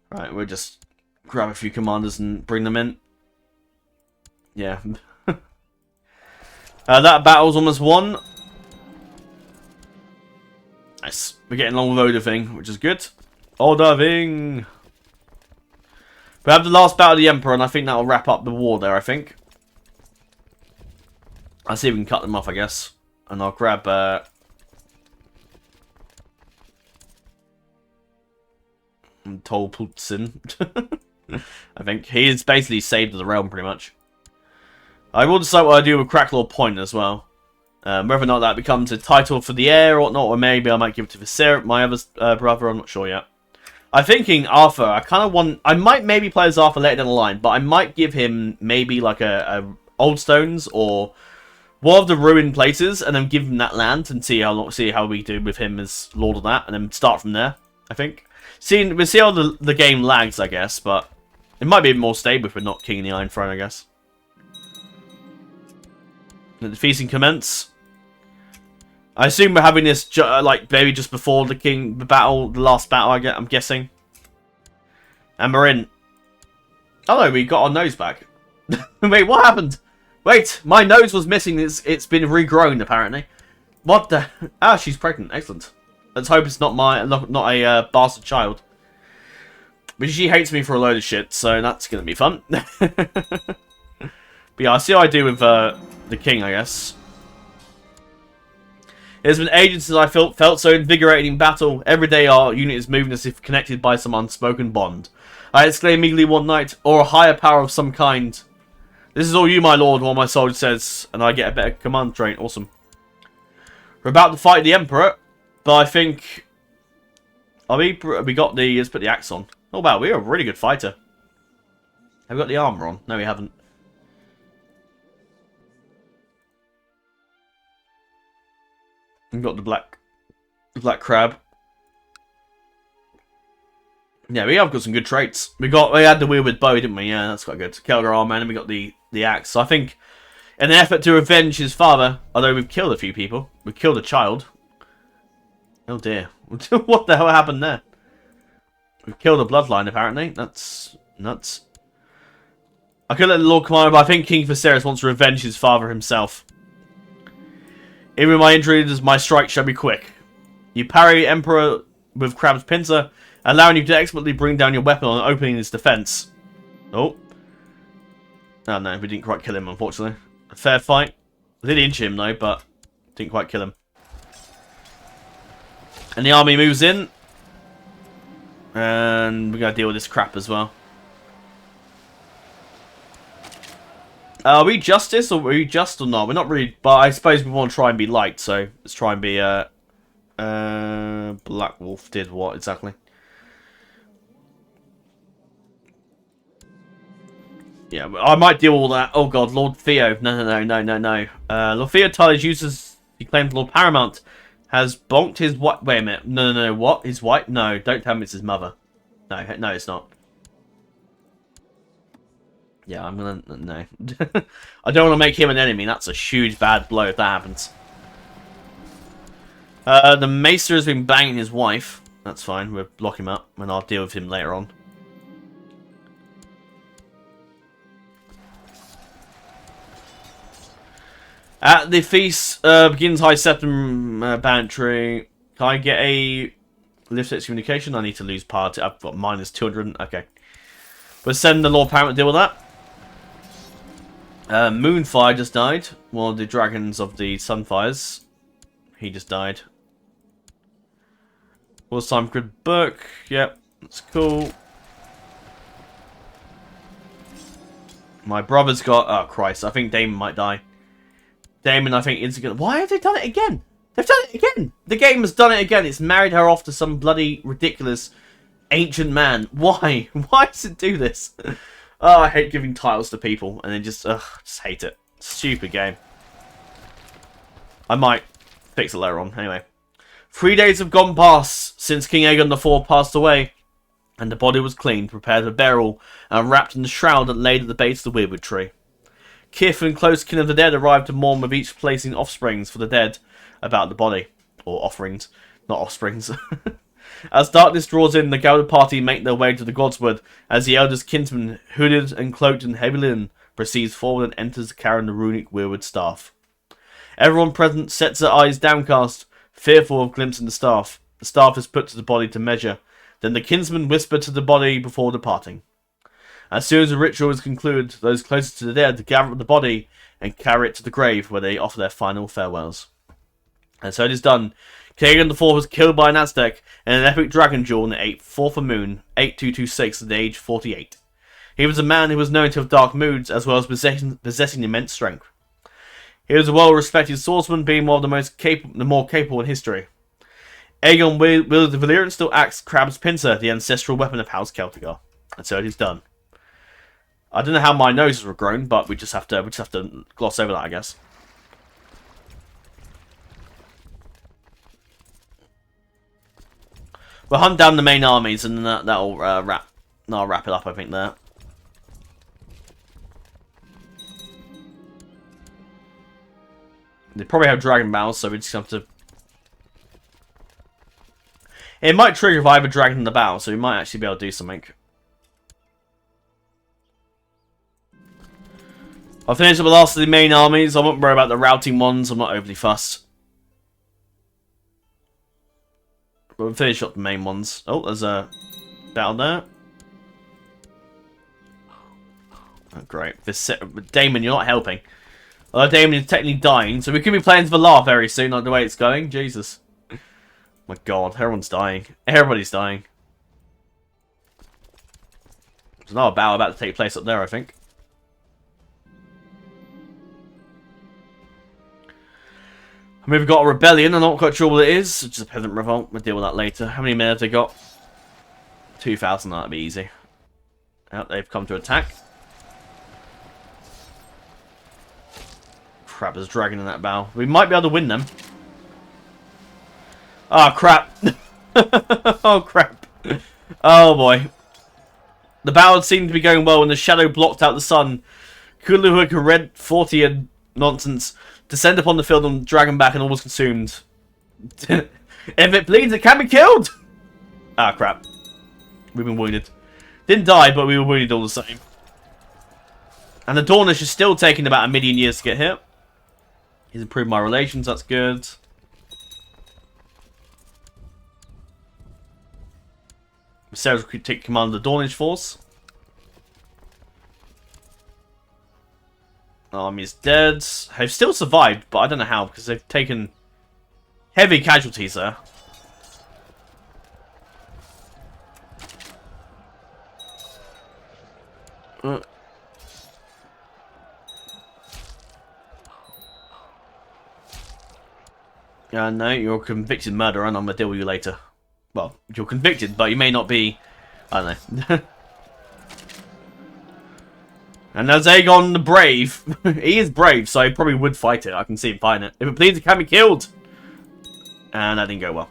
Right, we'll just grab a few commanders and bring them in. Yeah. That battle's almost won. Nice. We're getting along with Odahving, which is good. Odahving! We have the last battle of the Emperor, and I think that'll wrap up the war there, I think. I'll see if we can cut them off, I guess. And I'll grab... Tolpultsin. I think. He is basically saved the realm, pretty much. I will decide what I do with Crackclaw Point as well. Whether or not that becomes a title for the heir or not, or maybe I might give it to Viserys, my other brother, I'm not sure yet. I'm thinking Arthur, I kind of want... I might maybe play as Arthur later down the line, but I might give him maybe like a Old Stones or one of the ruined places, and then give him that land and see how we do with him as Lord of that, and then start from there, I think. We'll see how the game lags, I guess, but it might be more stable if we're not King of the Iron Throne, I guess. Let the feasting commence. I assume we're having this like maybe just before the last battle. I'm guessing. And we're in. Oh no, we got our nose back. Wait, what happened? Wait, my nose was missing. It's been regrown apparently. What the? Ah, she's pregnant. Excellent. Let's hope it's not a bastard child. But she hates me for a load of shit, so that's gonna be fun. But yeah, I'll see how I do with the king, I guess. It has been ages since I felt so invigorating in battle. Every day our unit is moving as if connected by some unspoken bond. I exclaim eagerly one night, or a higher power of some kind. This is all you, my lord, one of my soldiers says, and I get a better command trait. Awesome. We're about to fight the Emperor, but I think... we got the... Let's put the axe on. Oh wow, we're a really good fighter. Have we got the armor on? No, we haven't. We've got the black crab. Yeah, we have got some good traits. We had the wheel with bow, didn't we? Yeah, that's quite good. Celtigar armor, and we got the axe. So I think, in an effort to avenge his father, although we've killed a few people, we killed a child. Oh dear, what the hell happened there? We've killed a bloodline apparently. That's nuts. I could let the Lord Commander, but I think King Viserys wants to revenge his father himself. Even with my injuries, my strike shall be quick. You parry Emperor with Crab's pincer, allowing you to expertly bring down your weapon on opening his defense. Oh. Oh no, we didn't quite kill him, unfortunately. A fair fight. I did injure him though, but didn't quite kill him. And the army moves in. And we're going to deal with this crap as well. Are we justice or are we just or not? We're not really, but I suppose we want to try and be light, so let's try and be, Black Wolf did what exactly? Yeah, I might deal with all that. Oh god, Lord Theo. No. Lord Theo Tyler's uses, he claims Lord Paramount has bonked his what? Wait a minute. No, what? His wife? No, don't tell me it's his mother. No, it's not. Yeah, I'm gonna... No. I don't want to make him an enemy. That's a huge bad blow if that happens. The Maester has been banging his wife. That's fine. We'll block him up and I'll deal with him later on. At the feast begins High Septum Bantry. Can I get a lift excommunication? I need to lose party. I've got minus 200. Okay. We'll send the Lord Paramount to deal with that. Moonfire just died. One of the dragons of the Sunfires. He just died. Was time for good book. Yep, that's cool. My brother's got... Oh, Christ. I think Damon might die. Damon, I think, is going to... Why have they done it again? They've done it again! The game has done it again. It's married her off to some bloody ridiculous ancient man. Why? Why does it do this? Oh, I hate giving titles to people. And then just hate it. Stupid game. I might fix it later on. Anyway. 3 days have gone past since King Aegon IV passed away. And the body was cleaned, prepared for burial, and wrapped in the shroud that laid at the base of the weirwood tree. Kith and close kin of the dead arrived to mourn, with each placing offsprings for the dead about the body. Or offerings, not offsprings. As darkness draws in, the gathered party make their way to the Godswood, as the eldest kinsman, hooded and cloaked in heavy linen, proceeds forward and enters carrying the runic weirwood staff. Everyone present sets their eyes downcast, fearful of glimpsing the staff. The staff is put to the body to measure. Then the kinsmen whisper to the body before departing. As soon as the ritual is concluded, those closest to the dead gather up the body and carry it to the grave, where they offer their final farewells. And so it is done. King Aegon IV was killed by an Aztec in an epic dragon duel on the 4th of Moon, 8226, at the age of 48. He was a man who was known to have dark moods, as well as possessing immense strength. He was a well-respected swordsman, being one of the more capable in history. Aegon wielded the Valyrian still axe Crab's Pincer, the ancestral weapon of House Celtigar. And so it is done. I don't know how my noses were grown, but we just have to gloss over that, I guess. We'll hunt down the main armies, and then that'll wrap it up, I think, there. They probably have dragon battles, so we just have to... It might trigger if I have a dragon in the battle, so we might actually be able to do something. I'll finish up the last of the main armies. I won't worry about the routing ones. I'm not overly fussed. But we'll finish up the main ones. Oh, there's a battle there. Oh, great. Damon, you're not helping. Although Damon is technically dying, so we could be playing for laugh very soon, like the way it's going. Jesus. My god, everyone's dying. Everybody's dying. There's another battle about to take place up there, I think. I mean, we've got a rebellion. I'm not quite sure what it is. It's just a peasant revolt. We'll deal with that later. How many men have they got? 2,000. That'd be easy. Oh, they've come to attack. Crap, there's a dragon in that battle. We might be able to win them. Oh, crap. Oh, crap. Oh, boy. The battle seemed to be going well when the shadow blocked out the sun. Kuluhuk, red 40 and nonsense, descend upon the field on Dragonback and all was consumed. If it bleeds, it can be killed! Ah, crap. We've been wounded. Didn't die, but we were wounded all the same. And the Dornish is still taking about 1 million years to get here. He's improved my relations, that's good. Sarah's could take command of the Dornish force. Army's dead. They've still survived, but I don't know how, because they've taken heavy casualties there. No, you're a convicted murderer, and I'm gonna deal with you later. Well, you're convicted, but you may not be... I don't know. And there's Aegon the Brave. He is brave, so he probably would fight it. I can see him fighting it. If it bleeds, it can be killed. And that didn't go well.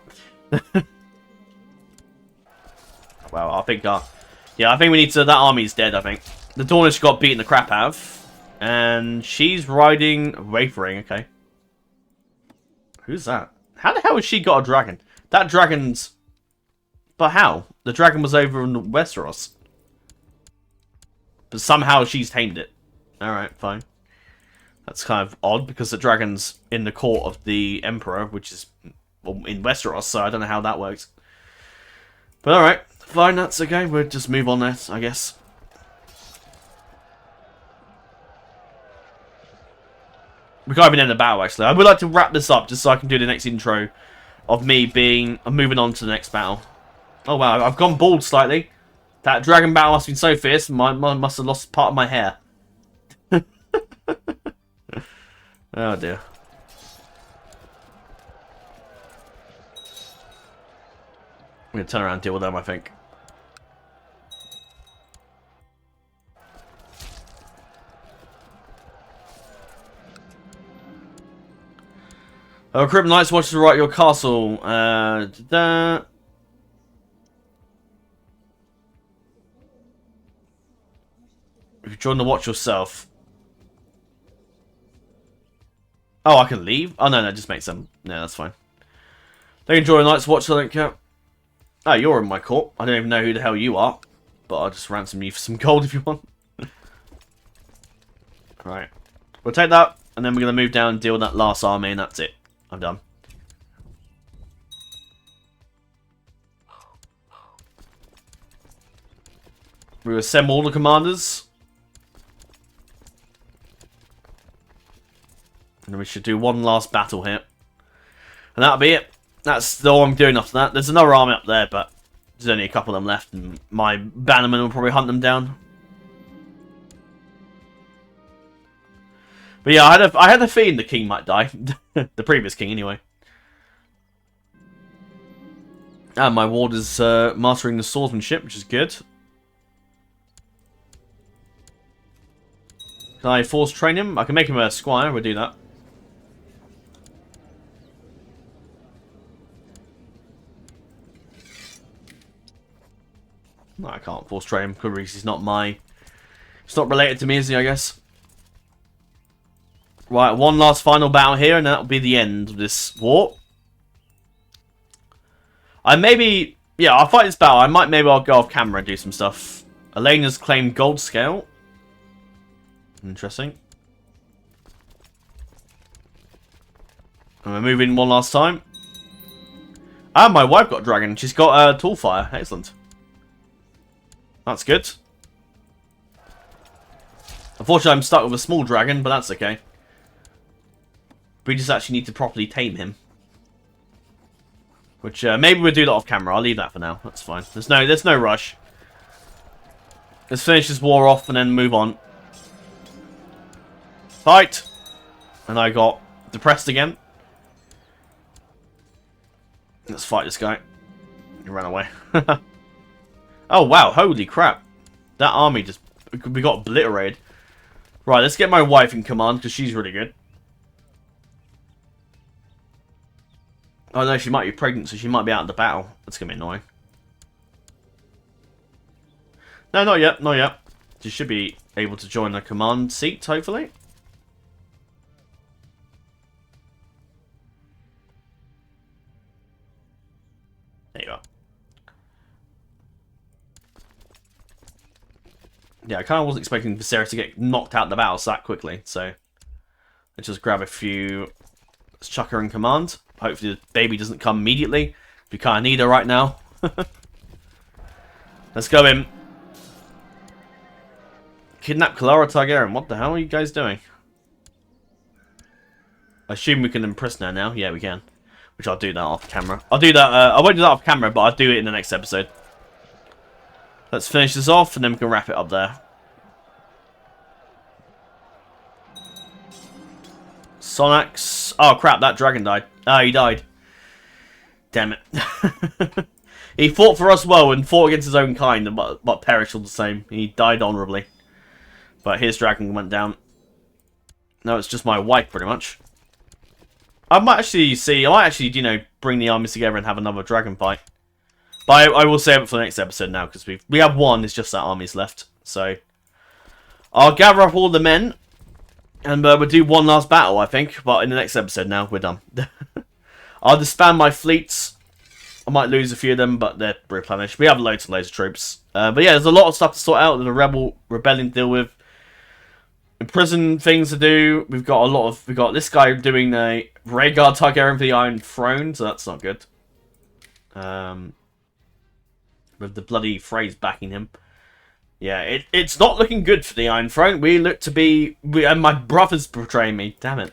Well, I think... yeah, I think we need to... That army's dead, I think. The Dornish got beaten the crap out of. And she's riding... Wayfaring, okay. Who's that? How the hell has she got a dragon? That dragon's... But how? The dragon was over in Westeros. But somehow she's tamed it. Alright, fine. That's kind of odd, because the dragon's in the court of the Emperor, which is in Westeros, so I don't know how that works. But alright, fine, that's okay. We'll just move on there, I guess. We can't even end the battle, actually. I would like to wrap this up, just so I can do the next intro of me being... moving on to the next battle. Oh wow, I've gone bald slightly. That dragon battle must have been so fierce, I must have lost part of my hair. Oh dear. I'm going to turn around and deal with them, I think. Recruitment Knights watch to right your castle. If you join the watch yourself. Oh, I can leave? Oh, no, just makes them. No, that's fine. They can join the Night's Watch, I don't care. Oh, you're in my court. I don't even know who the hell you are. But I'll just ransom you for some gold if you want. Right. We'll take that, and then we're going to move down and deal with that last army, and that's it. I'm done. We assemble all the commanders. And we should do one last battle here. And that'll be it. That's all I'm doing after that. There's another army up there, but there's only a couple of them left, and my bannermen will probably hunt them down. But yeah, I had a feeling the king might die. The previous king, anyway. And my ward is mastering the swordsmanship, which is good. Can I force train him? I can make him a squire, we'll do that. No, I can't force train him because he's not my... It's not related to me, is he, I guess? Right, one last final battle here, and that'll be the end of this war. I maybe... Yeah, I'll fight this battle. Maybe I'll go off camera and do some stuff. Elena's claimed gold scale. Interesting. And we're moving one last time. Ah, my wife got a dragon. She's got a tall fire. Excellent. That's good. Unfortunately, I'm stuck with a small dragon, but that's okay. We just actually need to properly tame him. Which, maybe we'll do that off camera. I'll leave that for now. That's fine. There's no rush. Let's finish this war off and then move on. Fight! And I got depressed again. Let's fight this guy. He ran away. Oh, wow. Holy crap. That army just... We got obliterated. Right, let's get my wife in command, because she's really good. Oh, no, she might be pregnant, so she might be out of the battle. That's going to be annoying. No, not yet. Not yet. She should be able to join the command seat, hopefully. There you are. Yeah, I kind of wasn't expecting Viserys to get knocked out of the battle so that quickly, so... Let's just grab a few... Let's chuck her in command. Hopefully the baby doesn't come immediately. We kind of need her right now. Let's go in. Kidnap Clara Targaryen. What the hell are you guys doing? I assume we can imprison her now. Yeah, we can. Which I'll do that off camera. I'll do that. I won't do that off camera, but I'll do it in the next episode. Let's finish this off, and then we can wrap it up there. Sonax. Oh, crap. That dragon died. Ah, he died. Damn it. He fought for us well and fought against his own kind, but perished all the same. He died honourably. But his dragon went down. Now it's just my wife, pretty much. I might actually, you know, bring the armies together and have another dragon fight. But I will save it for the next episode now, because we have one, it's just that army's left. So, I'll gather up all the men, and we'll do one last battle, I think. But in the next episode now, we're done. I'll disband my fleets. I might lose a few of them, but they're replenished. We have loads and loads of troops. But yeah, there's a lot of stuff to sort out. There's a rebellion to deal with. Imprison things to do. We've got this guy doing a Rhaegar Targaryen for the Iron Throne, so that's not good. With the bloody phrase backing him. Yeah, it's not looking good for the Iron Throne. We look to be... and my brother's betraying me. Damn it.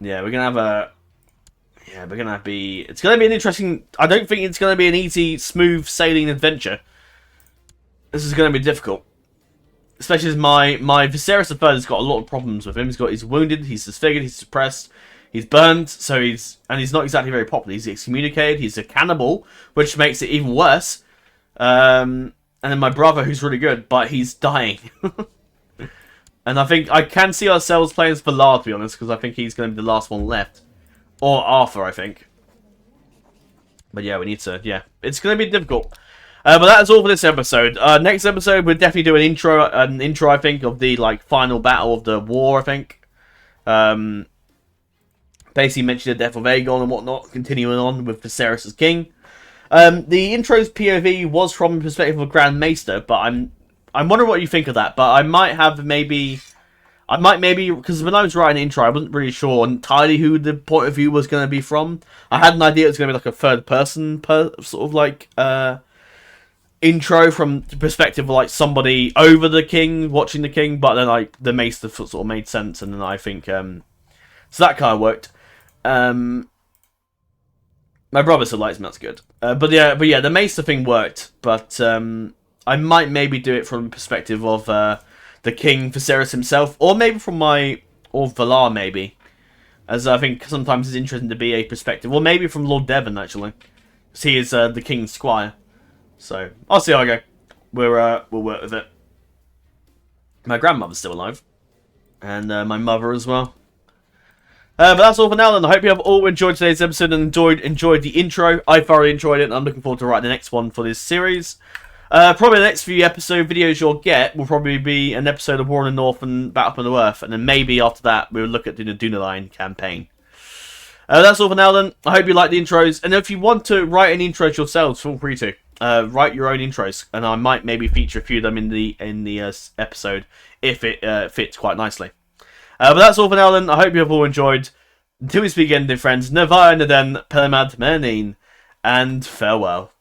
Yeah, we're going to have a... Yeah, we're going to be... It's going to be an interesting... I don't think it's going to be an easy, smooth sailing adventure. This is going to be difficult. Especially as my Viserys III has got a lot of problems with him. He's wounded, he's disfigured, he's suppressed, he's burned, so he's not exactly very popular. He's excommunicated, he's a cannibal, which makes it even worse. And then my brother, who's really good, but he's dying. And I think I can see ourselves playing as Valar, to be honest, because I think he's going to be the last one left. Or Arthur, I think. But yeah, we need to, yeah. It's going to be difficult. But that's all for this episode. Next episode, we'll definitely do an intro, I think, of the, like, final battle of the war, I think. Basically mention the death of Aegon and whatnot, continuing on with Viserys as king. The intro's POV was from the perspective of a Grand Maester, but I'm wondering what you think of that. But I might maybe, because when I was writing the intro, I wasn't really sure entirely who the point of view was going to be from. I had an idea it was going to be like a third person, sort of like, intro from the perspective of like somebody over the king, watching the king, but then like the maester sort of made sense, and then I think, so that kind of worked. My brother still likes me, that's good. But yeah, the maester thing worked, but I might maybe do it from the perspective of the king, Viserys himself, or maybe from or Valar maybe, as I think sometimes it's interesting to be a perspective, or maybe from Lord Devon actually, because he is the king's squire. So I'll see how I go. We'll work with it. My grandmother's still alive, and my mother as well. But that's all for now. Then I hope you have all enjoyed today's episode and enjoyed the intro. I thoroughly enjoyed it, and I'm looking forward to writing the next one for this series. Probably the next few episode videos you'll get will probably be an episode of War in the North and Battle for the Earth, and then maybe after that we'll look at the Dunedain campaign. That's all for now. Then I hope you like the intros, and if you want to write an intro yourselves, feel free to. Write your own intros, and I might maybe feature a few of them in the episode if it fits quite nicely. But that's all for now. Then I hope you have all enjoyed. Until we speak again, dear friends, Nevar Naden Pelemad Menin, and farewell.